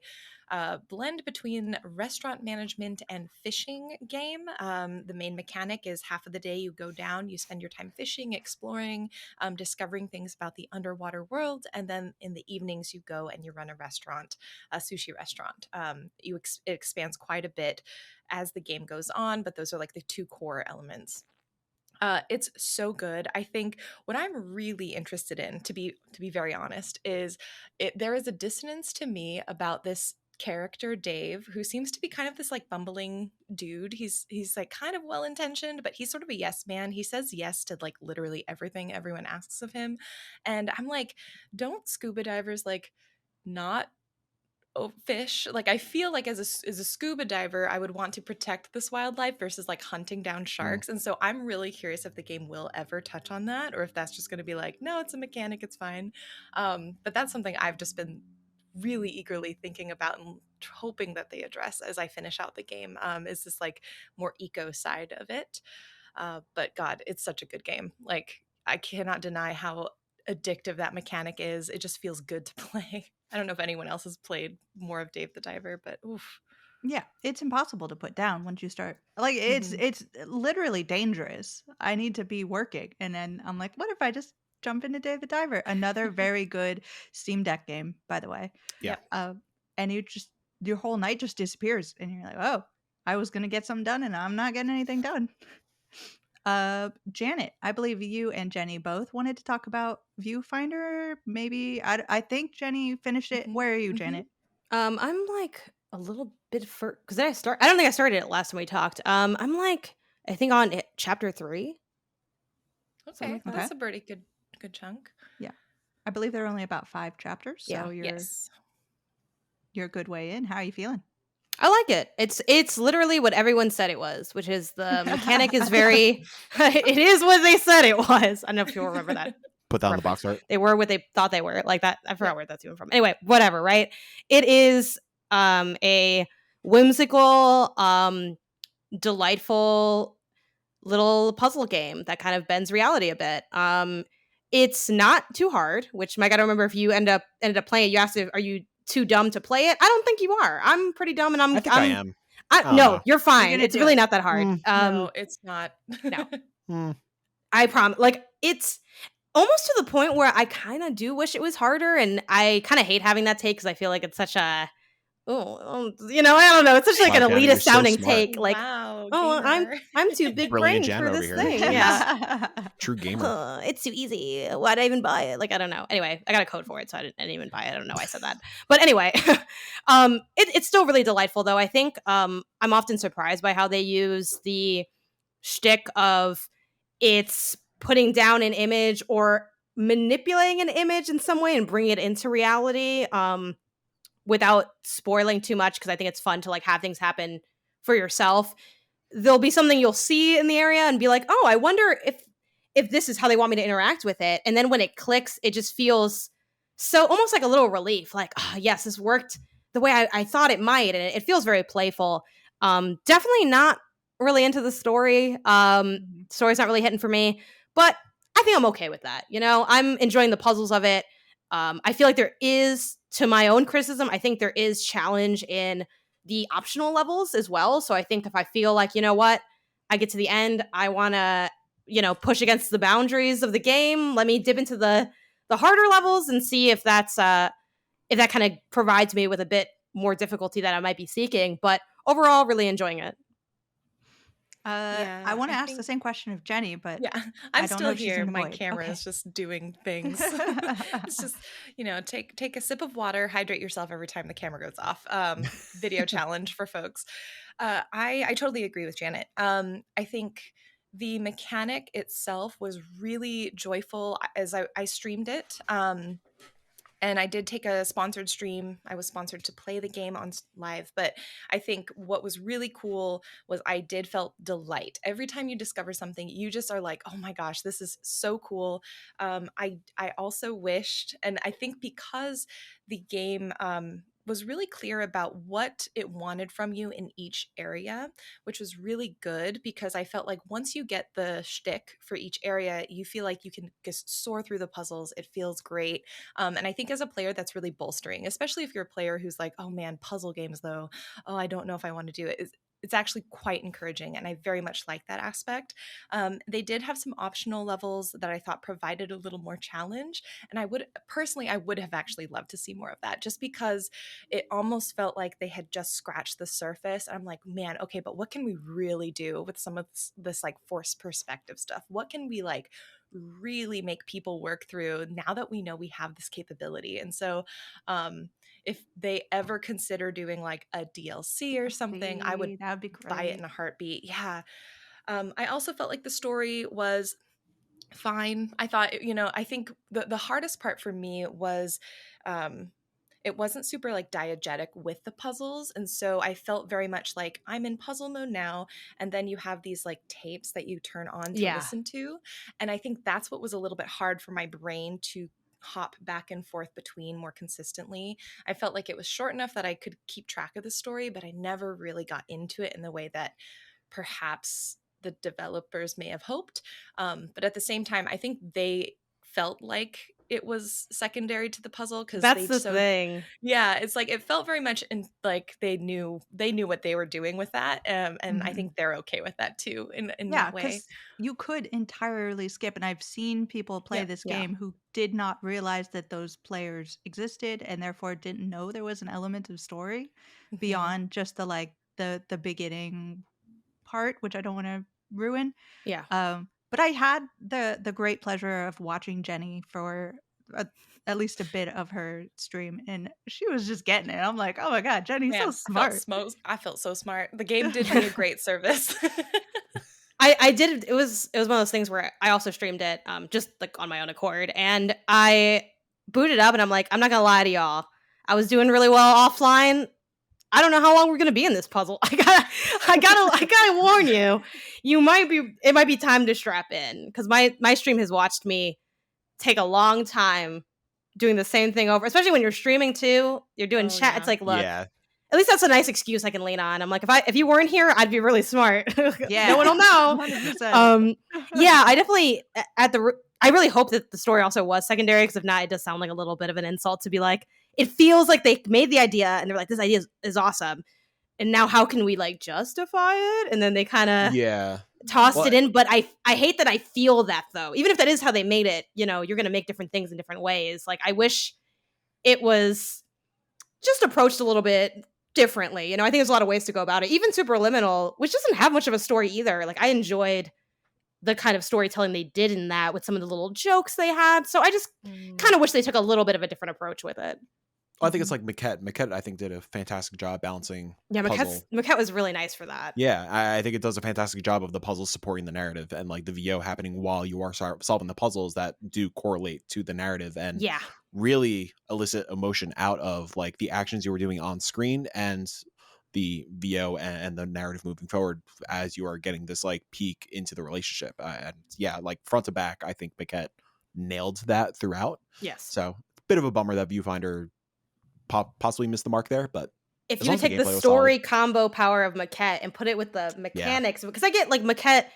blend between restaurant management and fishing game. The main mechanic is half of the day you go down, you spend your time fishing, exploring, discovering things about the underwater world, and then in the evenings you go and you run a restaurant, a sushi restaurant. It expands quite a bit as the game goes on, but those are like the two core elements. It's so good. I think what I'm really interested in, to be very honest, is there is a dissonance to me about this character Dave, who seems to be kind of this like bumbling dude. He's like kind of well-intentioned, but he's sort of a yes man. He says yes to like literally everything everyone asks of him. And I'm like, don't scuba divers like not fish? Like I feel like as a scuba diver, I would want to protect this wildlife versus like hunting down sharks. And so I'm really curious if the game will ever touch on that, or if that's just going to be like, no, it's a mechanic, it's fine. But that's something I've just been really eagerly thinking about and hoping that they address as I finish out the game, is this like more eco side of it. But God, it's such a good game. Like I cannot deny how addictive that mechanic is. It just feels good to play. I don't know if anyone else has played more of Dave the Diver, but oof. Yeah, it's impossible to put down once you start. Like it's literally dangerous. I need to be working, and then I'm like, what if I just jump into Dave the Diver? Another very good Steam Deck game, by the way. Yeah. And your whole night just disappears, and you're like, oh, I was gonna get something done, and I'm not getting anything done. Janet, I believe you and Jenny both wanted to talk about Viewfinder. Maybe I think Jenny finished it. Where are you, Janet? I'm like a little bit because I don't think I started it last time we talked. I'm like I think on chapter 3. Okay, that's a pretty good chunk. Yeah, I believe there are only about 5 chapters, so you're a good way in. How are you feeling? I like it. It's literally what everyone said it was, which is the mechanic is very. It is what they said it was. I don't know if you remember that. Put that on the box art. They were what they thought they were. Like that. I forgot where that's even from. Anyway, whatever. Right. It is a whimsical delightful little puzzle game that kind of bends reality a bit. It's not too hard, which Mike, I don't remember if you ended up playing it. You asked are you too dumb to play it? I don't think you are. I'm pretty dumb, and I think I am. No, you're fine. It's really not that hard. No, it's not. No. I promise. Like, it's almost to the point where I kind of do wish it was harder, and I kind of hate having that take because I feel like it's such a I don't know. It's such like an elitist sounding take. Like, wow, I'm too big brain for this thing. Yeah, true gamer. It's too easy. Why'd I even buy it? Like, I don't know. Anyway, I got a code for it, so I didn't even buy it. I don't know why I said that. But anyway, it's still really delightful, though. I think I'm often surprised by how they use the shtick of it's putting down an image or manipulating an image in some way and bringing it into reality. Without spoiling too much, because I think it's fun to like have things happen for yourself. There'll be something you'll see in the area and be like, oh, I wonder if this is how they want me to interact with it. And then when it clicks, it just feels so almost like a little relief. Like, oh, yes, this worked the way I thought it might. And it feels very playful. Definitely not really into the story. Story's not really hitting for me, but I think I'm okay with that. I'm enjoying the puzzles of it. I feel like there is, to my own criticism, I think there is challenge in the optional levels as well. So I think if I feel like, you know what, I get to the end, I want to, push against the boundaries of the game. Let me dip into the harder levels and see if that's if that kind of provides me with a bit more difficulty that I might be seeking. But overall, really enjoying it. I want to ask the same question of Jenny, but yeah, I'm still here. My camera is just doing things. It's just, take a sip of water, hydrate yourself every time the camera goes off. Video challenge for folks. I totally agree with Janet. I think the mechanic itself was really joyful as I streamed it. And I did take a sponsored stream. I was sponsored to play the game on live. But I think what was really cool was I did felt delight. Every time you discover something, you just are like, oh my gosh, this is so cool. I also wished, and I think because the game was really clear about what it wanted from you in each area, which was really good because I felt like once you get the shtick for each area, you feel like you can just soar through the puzzles. It feels great. And I think as a player, that's really bolstering, especially if you're a player who's like, oh man, puzzle games though. Oh, I don't know if I want to do it. It's actually quite encouraging, and I very much like that aspect. They did have some optional levels that I thought provided a little more challenge, and I would have actually loved to see more of that, just because it almost felt like they had just scratched the surface. And I'm like, man, okay, but what can we really do with some of this like forced perspective stuff? What can we like really make people work through now that we know we have this capability? And so if they ever consider doing like a DLC or something, I would buy it in a heartbeat. Yeah. I also felt like the story was fine. I thought, I think the hardest part for me was it wasn't super like diegetic with the puzzles. And so I felt very much like I'm in puzzle mode now. And then you have these like tapes that you turn on to listen to. And I think that's what was a little bit hard for my brain to hop back and forth between more consistently. I felt like it was short enough that I could keep track of the story, but I never really got into it in the way that perhaps the developers may have hoped. But at the same time, I think they felt like it was secondary to the puzzle because that's the thing. Yeah, it's like it felt very much in like they knew what they were doing with that, and I think they're okay with that too in that way. You could entirely skip, and I've seen people play this game who did not realize that those players existed, and therefore didn't know there was an element of story beyond just the beginning part, which I don't want to ruin. But I had the great pleasure of watching Jenny for at least a bit of her stream, and she was just getting it. I'm like, oh my god, Jenny's so smart. I felt so smart. The game did me a great service. I did. It was one of those things where I also streamed it, just like on my own accord, and I booted up, and I'm like, I'm not gonna lie to y'all, I was doing really well offline. I don't know how long we're gonna be in this puzzle. I gotta warn you. It might be time to strap in, because my stream has watched me take a long time doing the same thing over, especially when you're streaming too. You're doing chat. It's like, look, at least that's a nice excuse I can lean on. I'm like, if you weren't here, I'd be really smart. Yeah. No one will know. 100%. Yeah, I definitely I really hope that the story also was secondary, because if not, it does sound like a little bit of an insult to be like, it feels like they made the idea and they're like, this idea is awesome, and now how can we like justify it? And then they kind of tossed it in. But I hate that I feel that, though. Even if that is how they made it, you know, you're going to make different things in different ways. Like, I wish it was just approached a little bit differently. You know, I think there's a lot of ways to go about it. Even Superliminal, which doesn't have much of a story either. Like, I enjoyed the kind of storytelling they did in that with some of the little jokes they had. So I just kind of wish they took a little bit of a different approach with it. I think it's like Maquette. Maquette, I think, did a fantastic job balancing. Yeah, Maquette was really nice for that. Yeah, I think it does a fantastic job of the puzzles supporting the narrative, and like the VO happening while you are solving the puzzles that do correlate to the narrative and really elicit emotion out of like the actions you were doing on screen and the VO and the narrative moving forward as you are getting this like peek into the relationship. And yeah, like front to back, I think Maquette nailed that throughout. Yes. So bit of a bummer that Viewfinder possibly missed the mark there, but if you take the story combo power of Maquette and put it with the mechanics, because I get like Maquette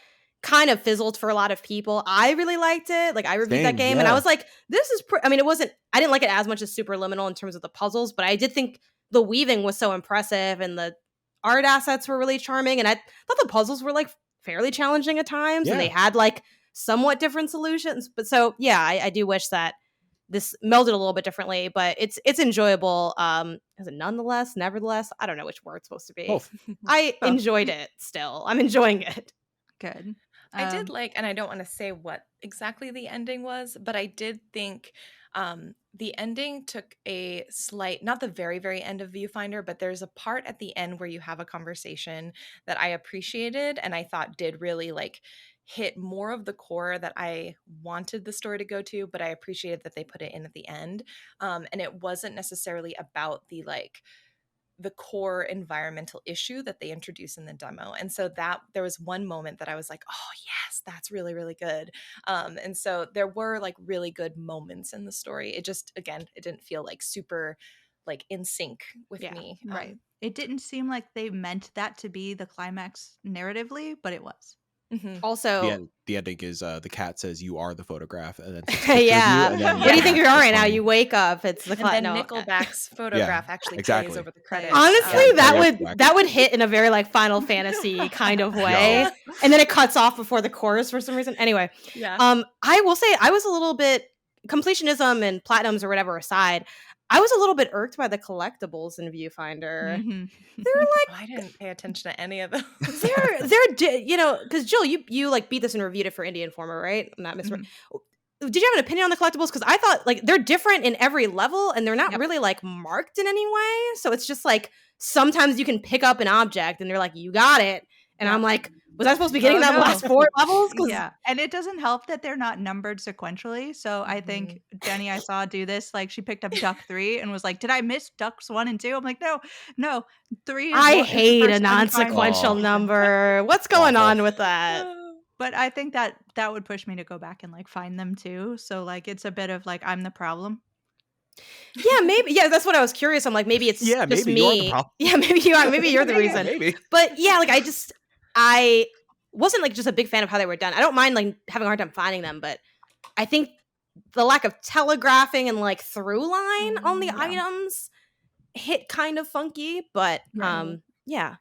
kind of fizzled for a lot of people. I really liked it. Like, I reviewed that game and I was like, this is I mean, I didn't like it as much as Superliminal in terms of the puzzles, but I did think the weaving was so impressive and the art assets were really charming, and I thought the puzzles were like fairly challenging at times, and they had like somewhat different solutions. But so yeah, I do wish that this melded a little bit differently, but it's enjoyable. Is it nonetheless, nevertheless? I don't know which word's supposed to be. Both. I enjoyed it still. I'm enjoying it. Good. I did like, and I don't want to say what exactly the ending was, but I did think the ending took a slight, not the very, very end of Viewfinder, but there's a part at the end where you have a conversation that I appreciated and I thought did really like hit more of the core that I wanted the story to go to, but I appreciated that they put it in at the end. And it wasn't necessarily about the core environmental issue that they introduced in the demo. And so that there was one moment that I was like, oh yes, that's really, really good. And so there were like really good moments in the story. It just, again, it didn't feel like super like in sync with me. Right. It didn't seem like they meant that to be the climax narratively, but it was. Mm-hmm. Also, the ending is the cat says you are the photograph, and then what do you think you are right now? You wake up, it's the and then Nickelback's photograph actually plays over the credits. Honestly, that would hit in a very like Final Fantasy kind of way, and then it cuts off before the chorus for some reason. Anyway, I will say I was a little bit completionism and platinums or whatever aside. I was a little bit irked by the collectibles in Viewfinder. Mm-hmm. They're like, I didn't pay attention to any of those. they're you know, because Jill, you like beat this and reviewed it for Indie Informer, right? I'm not misread. Mm-hmm. Did you have an opinion on the collectibles? Because I thought like they're different in every level and they're not really like marked in any way. So it's just like sometimes you can pick up an object and they're like, you got it, and I'm like, was I supposed to be getting that last 4 levels? Yeah, and it doesn't help that they're not numbered sequentially. So I think Jenny, I saw do this. Like she picked up Duck 3 and was like, "Did I miss Ducks 1 and 2?" I'm like, "No, 3." I hate a non-sequential number. What's going on with that? But I think that would push me to go back and like find them too. So like it's a bit of like I'm the problem. Yeah, maybe. Yeah, that's what I was curious. I'm like, maybe it's just maybe me. You are the problem. Yeah, maybe you are. Maybe you're the reason. Maybe. But yeah, like I wasn't like just a big fan of how they were done. I don't mind like having a hard time finding them, but I think the lack of telegraphing and like through line on the items hit kind of funky. But yeah.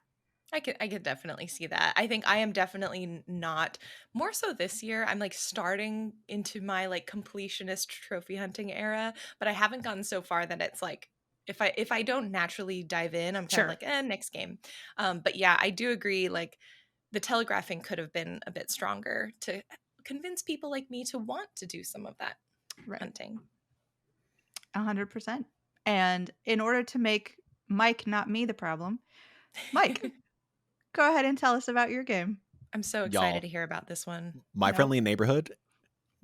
I could definitely see that. I think I am definitely not, more so this year, I'm like starting into my like completionist trophy hunting era, but I haven't gotten so far that it's like if I don't naturally dive in, I'm kind of like, next game. But yeah, I do agree, like the telegraphing could have been a bit stronger to convince people like me to want to do some of that hunting. 100%. And in order to make Mike, not me, the problem, Mike, go ahead and tell us about your game. I'm so excited to hear about this one. My Friendly Neighborhood,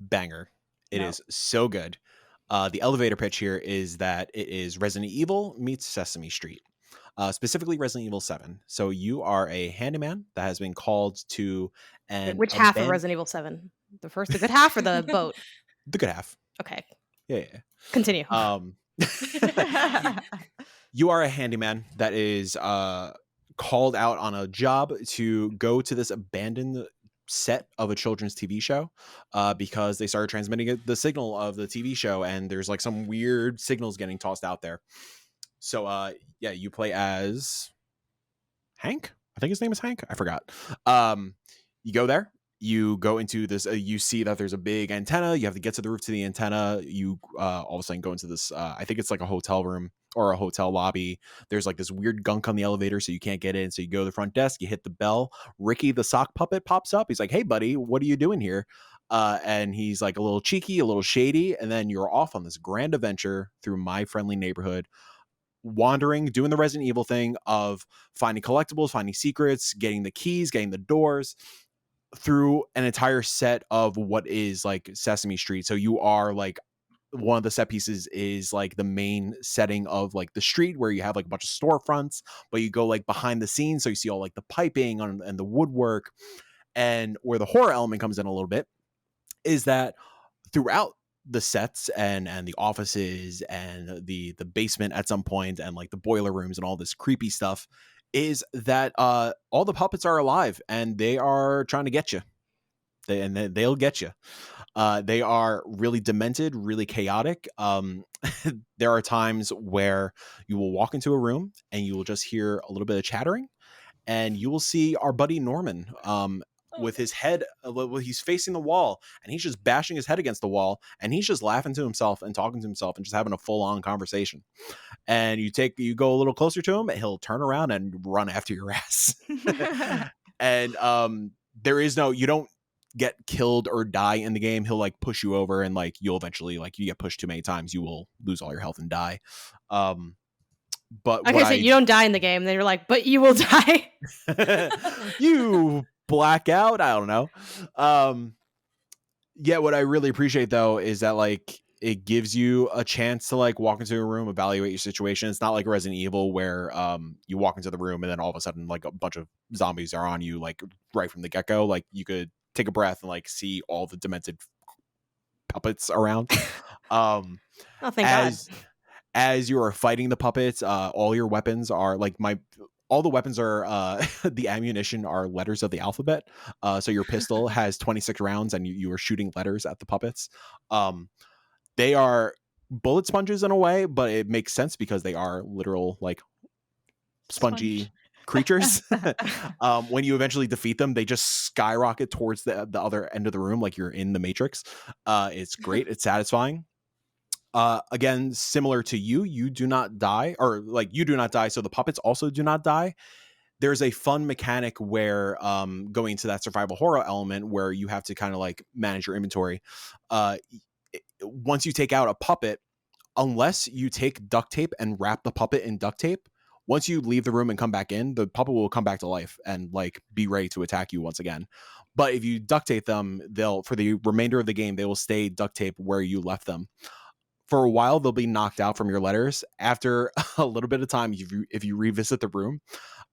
banger. It is so good. The elevator pitch here is that it is Resident Evil meets Sesame Street. Specifically Resident Evil 7. So you are a handyman that has been called to which half of Resident Evil 7? The good half or the boat? The good half. Okay. Yeah. Continue. You are a handyman that is called out on a job to go to this abandoned set of a children's TV show because they started transmitting the signal of the TV show, and there's like some weird signals getting tossed out there. So yeah, you play as Hank. I think his name is Hank. I forgot. You go there. You go into this. You see that there's a big antenna. You have to get to the roof to the antenna. You all of a sudden go into this. I think it's like a hotel room or a hotel lobby. There's like this weird gunk on the elevator, so you can't get in. So you go to the front desk. You hit the bell. Ricky, the sock puppet, pops up. He's like, "Hey, buddy, what are you doing here?" And he's like a little cheeky, a little shady. And then you're off on this grand adventure through my friendly neighborhood, wandering, doing the Resident Evil thing of finding collectibles, finding secrets, getting the keys, getting the doors through an entire set of what is like Sesame Street. So you are like, one of the set pieces is like the main setting of like the street where you have like a bunch of storefronts, but you go like behind the scenes. So you see all like the piping and the woodwork. And where the horror element comes in a little bit is that throughout the sets and the offices and the basement at some point and like the boiler rooms and all this creepy stuff is that all the puppets are alive and they are trying to get you. They'll get you. They are really demented, really chaotic. There are times where you will walk into a room and you will just hear a little bit of chattering, and you will see our buddy Norman with his head, he's facing the wall and he's just bashing his head against the wall and he's just laughing to himself and talking to himself and just having a full-on conversation. And you go a little closer to him, he'll turn around and run after your ass. And you don't get killed or die in the game. He'll like push you over and like you'll eventually, like, you get pushed too many times, you will lose all your health and die. But okay, so you don't die in the game, then you're like, but you will die. You black out. I don't know. Yeah, what I really appreciate though is that like it gives you a chance to like walk into a room, evaluate your situation. It's not like Resident Evil where you walk into the room and then all of a sudden like a bunch of zombies are on you like right from the get-go. Like you could take a breath and like see all the demented puppets around. Oh, thank God. As you are fighting the puppets, all your weapons are like all the weapons are the ammunition are letters of the alphabet. So your pistol has 26 rounds and you are shooting letters at the puppets. They are bullet sponges in a way, but it makes sense because they are literal like spongy creatures. When you eventually defeat them, they just skyrocket towards the other end of the room like you're in the Matrix. It's great. It's satisfying. Again, similar to you do not die, or like you do not die, so the puppets also do not die. There's a fun mechanic where going to that survival horror element where you have to kind of like manage your inventory. Once you take out a puppet, unless you take duct tape and wrap the puppet in duct tape, once you leave the room and come back in, the puppet will come back to life and like be ready to attack you once again. But if you duct tape them, for the remainder of the game, they will stay duct tape where you left them. For a while, they'll be knocked out from your letters. After a little bit of time, if you revisit the room,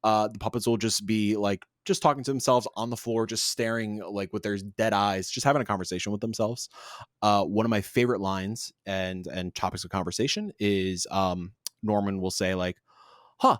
the puppets will just be like just talking to themselves on the floor, just staring like with their dead eyes, just having a conversation with themselves. One of my favorite lines and topics of conversation is Norman will say like, "Huh,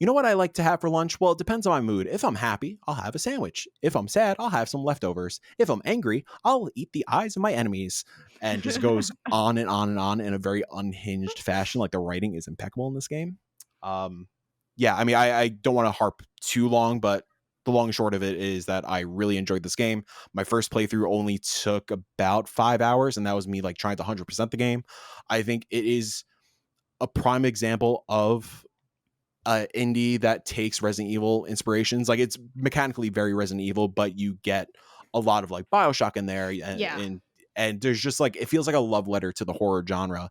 you know what I like to have for lunch? Well, it depends on my mood. If I'm happy, I'll have a sandwich. If I'm sad, I'll have some leftovers. If I'm angry, I'll eat the eyes of my enemies." And just goes on and on and on in a very unhinged fashion. Like the writing is impeccable in this game. Yeah, I mean, I don't want to harp too long, but the long and short of it is that I really enjoyed this game. My first playthrough only took about 5 hours, and that was me like trying to 100% the game. I think it is a prime example of indie that takes Resident Evil inspirations. Like it's mechanically very Resident Evil, but you get a lot of like BioShock in there, and there's just like it feels like a love letter to the horror genre.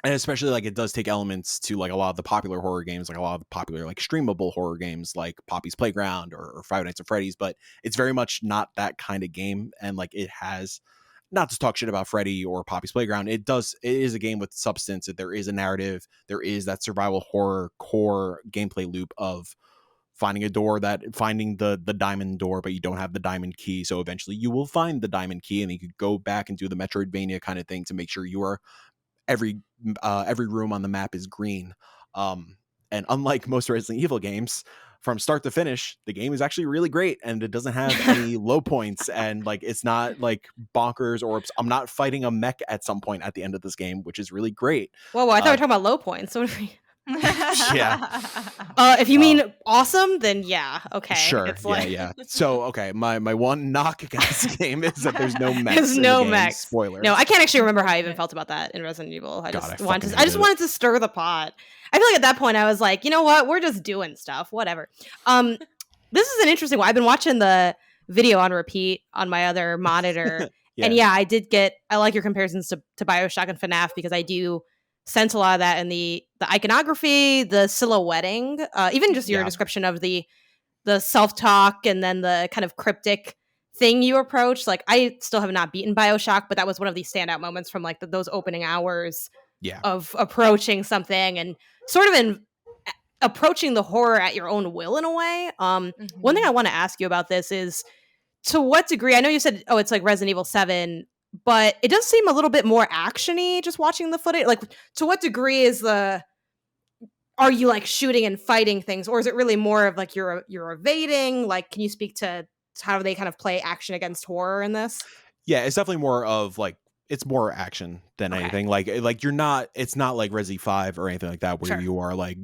And especially like it does take elements to like a lot of the popular horror games, like a lot of the popular like streamable horror games like Poppy's Playground or Five Nights at Freddy's, but it's very much not that kind of game. And like it has, not to talk shit about Freddy or Poppy's Playground, it is a game with substance. There is a narrative. There is that survival horror core gameplay loop of finding the diamond door, but you don't have the diamond key. So eventually you will find the diamond key and you could go back and do the Metroidvania kind of thing to make sure you are every room on the map is green. And unlike most Resident Evil games, from start to finish, the game is actually really great, and it doesn't have any low points, and like it's not like bonkers, or I'm not fighting a mech at some point at the end of this game, which is really great. Whoa, I thought we were talking about low points. What are we... Yeah. If you mean awesome, then yeah, okay. Sure. It's yeah. So okay, my one knock against the game is that there's no mechs. There's no mechs. Spoiler. No, I can't actually remember how I even felt about that in Resident Evil. I just wanted to stir the pot. I feel like at that point I was like, you know what? We're just doing stuff. Whatever. This is an interesting one. I've been watching the video on repeat on my other monitor. Yeah. And I like your comparisons to BioShock and FNAF, because I do sense a lot of that in the iconography, the silhouetting, even just your description of the self-talk and then the kind of cryptic thing you approach. Like, I still have not beaten BioShock, but that was one of the standout moments from like those opening hours of approaching something and sort of approaching the horror at your own will in a way. One thing I want to ask you about this is, to what degree, I know you said, it's like Resident Evil 7, but it does seem a little bit more action-y just watching the footage. Like, to what degree are you like shooting and fighting things, or is it really more of like you're evading? Like, can you speak to how they kind of play action against horror in this? Yeah, it's definitely more of like, it's more action than anything. Like it's not like Resi 5 or anything like that, where you are like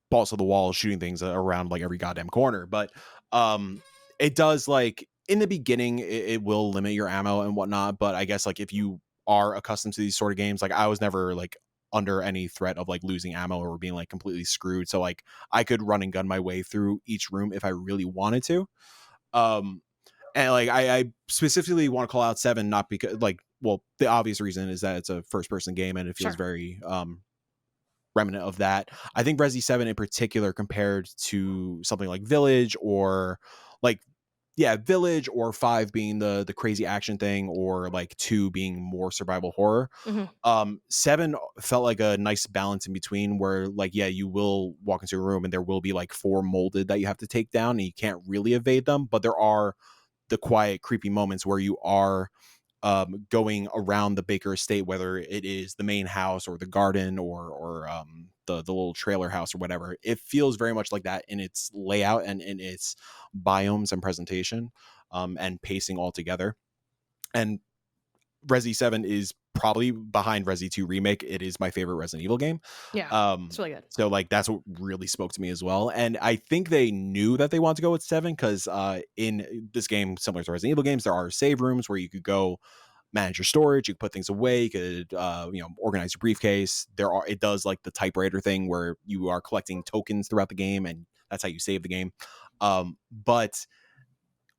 balls to the wall shooting things around like every goddamn corner. But it does, like, in the beginning, it will limit your ammo and whatnot. But I guess like if you are accustomed to these sort of games, like I was never like under any threat of like losing ammo or being like completely screwed. So like I could run and gun my way through each room if I really wanted to. And like I specifically want to call out 7, not because like, well, the obvious reason is that it's a first person game and it feels very remnant of that. I think Resi 7 in particular, compared to something like Village or like Village, or 5 being the crazy action thing, or like 2 being more survival horror. 7 felt like a nice balance in between, where like you will walk into a room and there will be like 4 molded that you have to take down, and you can't really evade them, but there are the quiet creepy moments where you are going around the Baker estate, whether it is the main house or the garden or the little trailer house or whatever. It feels very much like that in its layout and in its biomes and presentation, and pacing all together. And Resi 7 is probably behind Resi 2 Remake. It is my favorite Resident Evil game. Yeah, it's really good. So like that's what really spoke to me as well. And I think they knew that they wanted to go with 7 because in this game, similar to Resident Evil games, there are save rooms where you could go manage your storage, you could put things away, you could organize your briefcase. It does like the typewriter thing where you are collecting tokens throughout the game, and that's how you save the game. But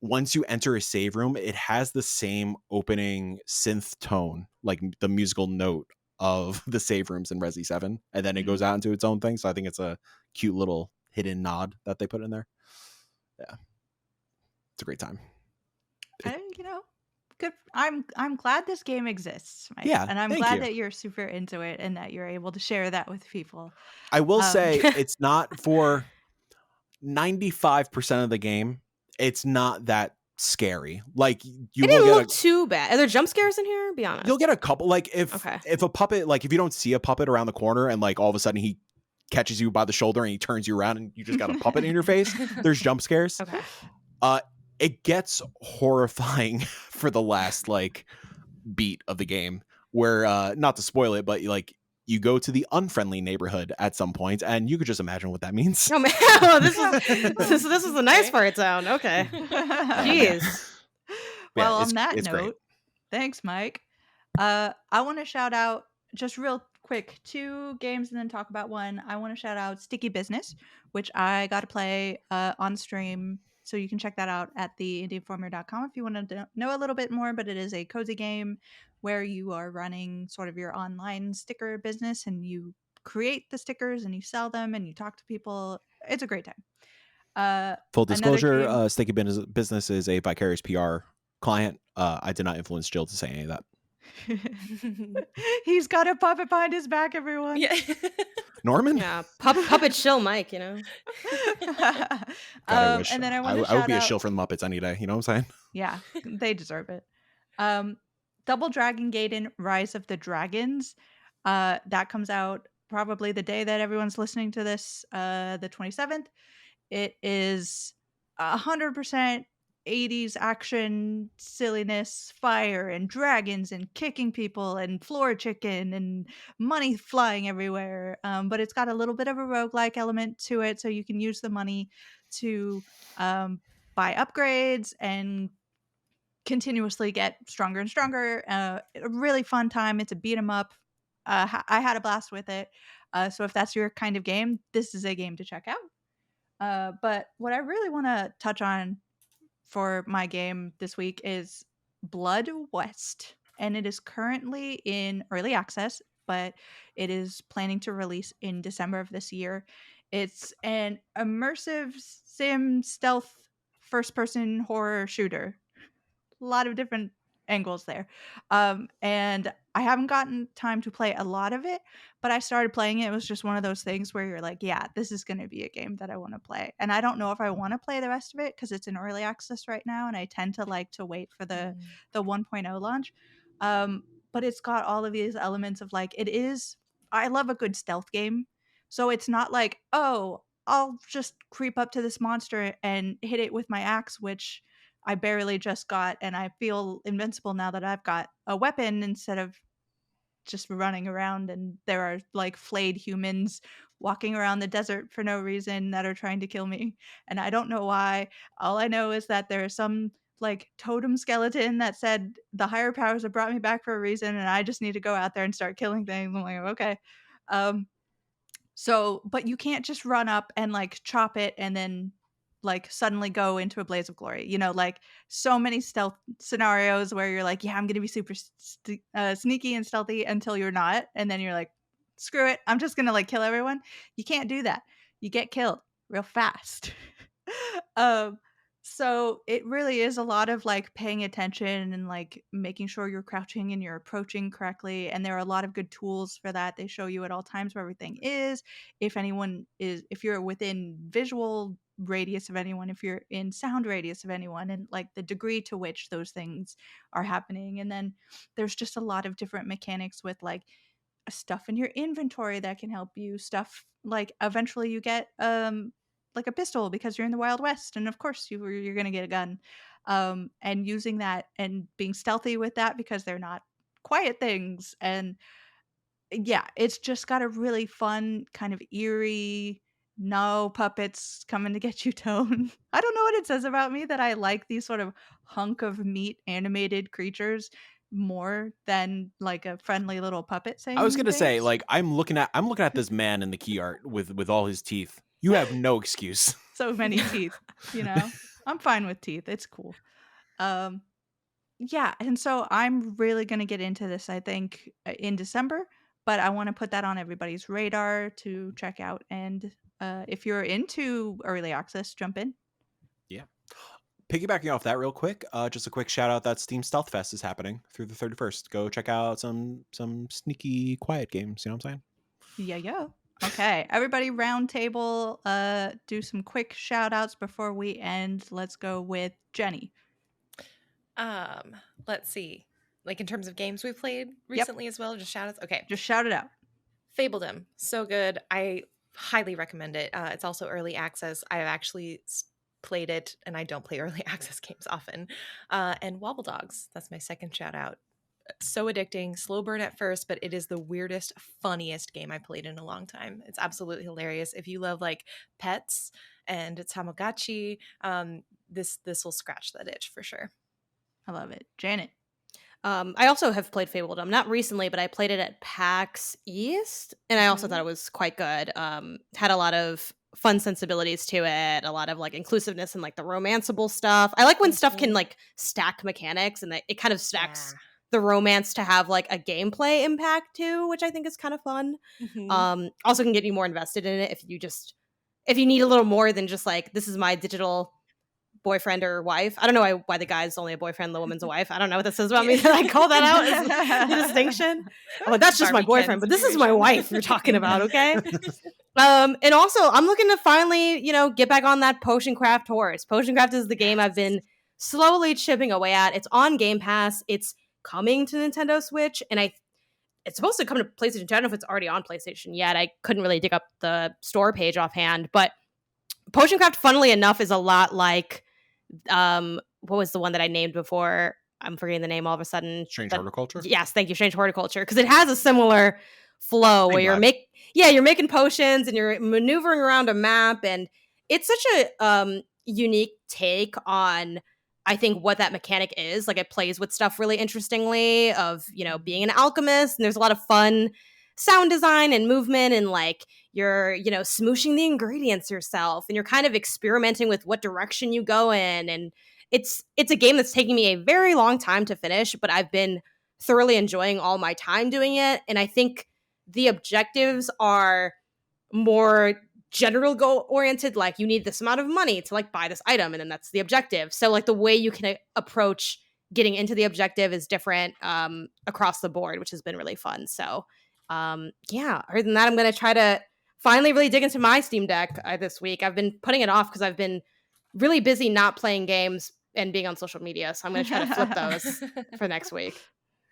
once you enter a save room, it has the same opening synth tone, like the musical note of the save rooms in Resi 7, and then it goes out into its own thing. So I think it's a cute little hidden nod that they put in there. Yeah, it's a great time. Good. I'm glad this game exists, Mike. Yeah, and I'm glad that you're super into it and that you're able to share that with people. I will say it's not for 95% of the game. It's not that scary. Like you didn't look too bad. Are there jump scares in here? Be honest. You'll get a couple. Like if a puppet, like if you don't see a puppet around the corner and like all of a sudden he catches you by the shoulder and he turns you around and you just got a puppet in your face, there's jump scares. It gets horrifying for the last like beat of the game, where not to spoil it, but like you go to the unfriendly neighborhood at some point, and you could just imagine what that means. Oh man, this is the nice part sound. Okay, jeez. Well, on that note, great. Thanks, Mike. I want to shout out just real quick 2 games and then talk about one. I want to shout out Sticky Business, which I got to play on stream. So you can check that out at theindieinformer.com if you want to know a little bit more. But it is a cozy game where you are running sort of your online sticker business, and you create the stickers and you sell them and you talk to people. It's a great time. Full disclosure, Sticky Business is a Vicarious PR client. I did not influence Jill to say any of that. He's got a puppet behind his back, everyone. Yeah. Norman? Yeah, puppet shill Mike, God, I wish. And then I would be a shill for the Muppets any day. You know what I'm saying? Yeah, they deserve it. Double Dragon Gaiden Rise of the Dragons. That comes out probably the day that everyone's listening to this, the 27th. It is 100% 80s action silliness, fire and dragons and kicking people and floor chicken and money flying everywhere. But it's got a little bit of a roguelike element to it, so you can use the money to buy upgrades and continuously get stronger and stronger. A really fun time. It's a beat 'em up. I had a blast with it. So if that's your kind of game, this is a game to check out. But what I really want to touch on for my game this week is Blood West. And it is currently in early access, but it is planning to release in December of this year. It's an immersive sim stealth first person horror shooter. A lot of different angles there. And I haven't gotten time to play a lot of it, but I started playing it. It was just one of those things where you're like, yeah, this is going to be a game that I want to play. And I don't know if I want to play the rest of it because it's in early access right now, and I tend to like to wait for the 1.0 launch. But it's got all of these elements of like, I love a good stealth game. So it's not like, oh, I'll just creep up to this monster and hit it with my axe, which I barely just got, and I feel invincible now that I've got a weapon instead of just running around, and there are like flayed humans walking around the desert for no reason that are trying to kill me, and I don't know why. All I know is that there is some like totem skeleton that said the higher powers have brought me back for a reason, and I just need to go out there and start killing things. I'm like, okay. But you can't just run up and like chop it and then like suddenly go into a blaze of glory. Like so many stealth scenarios where you're like, yeah, I'm going to be super sneaky and stealthy until you're not. And then you're like, screw it. I'm just going to like kill everyone. You can't do that. You get killed real fast. So it really is a lot of like paying attention and like making sure you're crouching and you're approaching correctly. And there are a lot of good tools for that. They show you at all times where everything is. If you're within visual radius of anyone, if you're in sound radius of anyone, and like the degree to which those things are happening. And then there's just a lot of different mechanics with like stuff in your inventory that can help you, stuff like eventually you get like a pistol because you're in the Wild West, and of course you're gonna get a gun, and using that and being stealthy with that because they're not quiet things. And yeah, it's just got a really fun kind of eerie, no puppets coming to get you tone. I don't know what it says about me that I like these sort of hunk of meat animated creatures more than like a friendly little puppet saying I was gonna say, things. like, I'm looking at this man in the key art with all his teeth. You have no excuse. So many teeth, I'm fine with teeth. It's cool. Yeah, and so I'm really gonna get into this, I think, in December, but I want to put that on everybody's radar to check out. And if you're into early access, jump in. Yeah. Piggybacking off that real quick, just a quick shout out that Steam Stealth Fest is happening through the 31st. Go check out some sneaky quiet games, you know what I'm saying? Yeah. Okay, everybody round table, do some quick shout outs before we end. Let's go with Jenny. Let's see. Like in terms of games we've played recently as well, just shout outs. Okay. Just shout it out. Fabledom. So good. I highly recommend it. It's also early access. I've actually played it, and I don't play early access games often. And Wobble Dogs. That's my second shout out. So addicting, slow burn at first, but it is the weirdest, funniest game I played in a long time. It's absolutely hilarious. If you love like pets and Tamagotchi, this will scratch that itch for sure. I love it. Janet. I also have played Fabledom, not recently, but I played it at PAX East, and I also thought it was quite good. Had a lot of fun sensibilities to it, a lot of like inclusiveness and like the romanceable stuff. I like when stuff can like stack mechanics, and it kind of stacks the romance to have like a gameplay impact too, which I think is kind of fun. Also can get you more invested in it if you need a little more than just like, this is my digital boyfriend or wife. I don't know why the guy's only a boyfriend, the woman's a wife. I don't know what that says about me. I call that out as the distinction. I'm like, that's just my boyfriend, but this is my wife you're talking about, okay? And also, I'm looking to finally, get back on that Potion Craft horse. Potion Craft is the game I've been slowly chipping away at. It's on Game Pass. It's coming to Nintendo Switch, and it's supposed to come to PlayStation 2. I don't know if it's already on PlayStation yet. I couldn't really dig up the store page offhand, but Potioncraft, funnily enough, is a lot like what was the one that I named before? I'm forgetting the name all of a sudden. Strange Horticulture? Yes, thank you, Strange Horticulture. Because it has a similar flow where you're making potions and you're maneuvering around a map, and it's such a unique take on, I think, what that mechanic is. Like, it plays with stuff really interestingly of, being an alchemist, and there's a lot of fun sound design and movement, and like you're, smooshing the ingredients yourself, and you're kind of experimenting with what direction you go in. And it's a game that's taking me a very long time to finish, but I've been thoroughly enjoying all my time doing it. And I think the objectives are more general goal oriented, like you need this amount of money to like buy this item, and then that's the objective. So like the way you can approach getting into the objective is different across the board, which has been really fun. So other than that, I'm going to try to finally really dig into my Steam Deck this week. I've been putting it off because I've been really busy not playing games and being on social media. So I'm going to try to flip those for next week.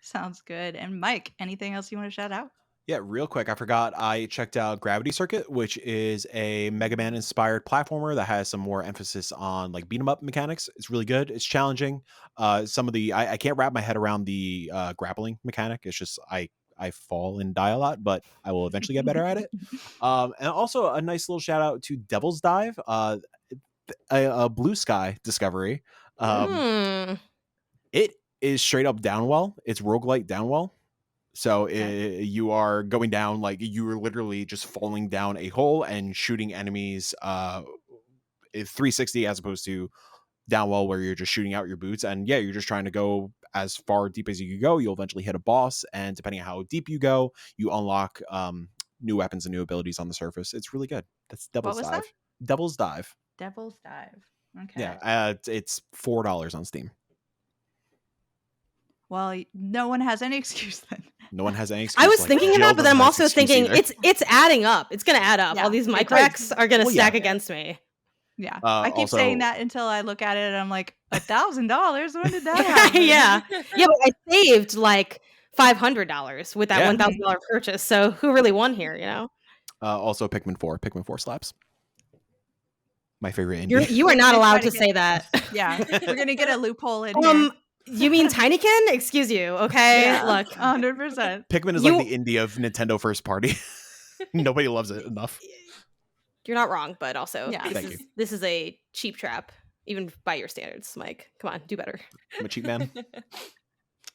Sounds good. And Mike, anything else you want to shout out? Yeah, real quick, I forgot I checked out Gravity Circuit, which is a Mega Man inspired platformer that has some more emphasis on like beat 'em up mechanics. It's really good. It's challenging. Some of the I can't wrap my head around the grappling mechanic. It's just I fall and die a lot, but I will eventually get better at it. And also a nice little shout out to Devil's Dive, a Blue Sky discovery. It is straight up Downwell. It's roguelite Downwell. So you are going down, like you are literally just falling down a hole and shooting enemies 360 as opposed to Downwell where you're just shooting out your boots. And yeah, you're just trying to go as far deep as you can go. You'll eventually hit a boss, and depending on how deep you go, you unlock new weapons and new abilities on the surface. It's really good. That's Devil's Dive. That? Devil's Dive. Devil's Dive. Okay. Yeah, it's $4 on Steam. Well, no one has any excuse then. No one has any excuse. I was thinking about, but then I'm also thinking it's adding up. It's going to add up. Yeah, All these mic wrecks are going to stack against me. Yeah, I keep saying that until I look at it and I'm like, $1,000? When did that happen? Yeah, but I saved like $500 with that $1,000 purchase. So who really won here? Also, Pikmin 4. Pikmin 4 slaps. My favorite indie. You are not allowed to say that. Yeah, we're gonna get a loophole in here. You mean Tinykin? Excuse you. Okay, yeah, look, 100%. Pikmin is like the indie of Nintendo first party. Nobody loves it enough. You're not wrong, but also, this is a cheap trap, even by your standards, Mike. Come on, do better. I'm a cheap man.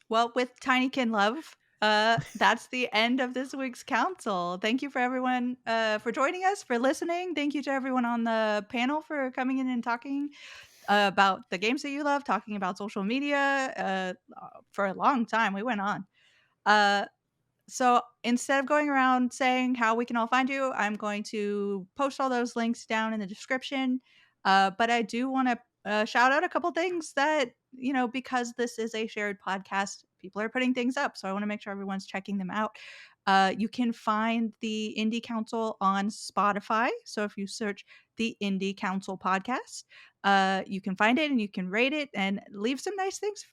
Well, with Tinykin love, that's the end of this week's council. Thank you for everyone for joining us, for listening. Thank you to everyone on the panel for coming in and talking about the games that you love, talking about social media for a long time. We went on. So instead of going around saying how we can all find you, I'm going to post all those links down in the description. But I do want to shout out a couple things that, because this is a shared podcast, people are putting things up. So I want to make sure everyone's checking them out. You can find the Indie Council on Spotify. So if you search the Indie Council podcast, you can find it and you can rate it and leave some nice things,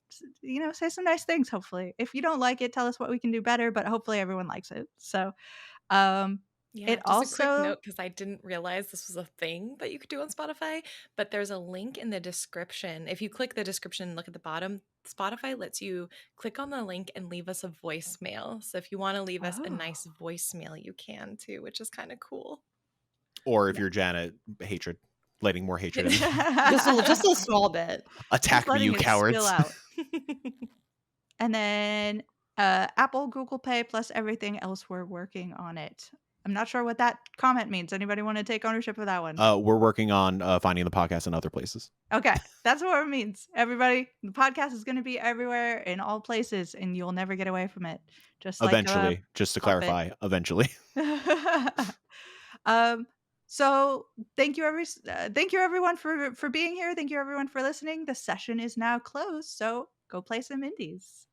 say some nice things, hopefully. If you don't like it, tell us what we can do better, but hopefully everyone likes it. So it also, a quick note, because I didn't realize this was a thing that you could do on Spotify, but there's a link in the description. If you click the description and look at the bottom, Spotify lets you click on the link and leave us a voicemail. So if you want to leave us a nice voicemail, you can too, which is kind of cool. Or if you're Janet, hatred. Letting more hatred in. just a small bit. Attack me, you cowards. And then Apple, Google Pay, plus everything else, we're working on it. I'm not sure what that comment means. Anybody want to take ownership of that one? We're working on finding the podcast in other places. Okay, that's what it means. Everybody, the podcast is going to be everywhere in all places, and you'll never get away from it. Just eventually, like just to clarify, eventually. So thank you everyone for being here. Thank you everyone for listening. The session is now closed, so go play some indies.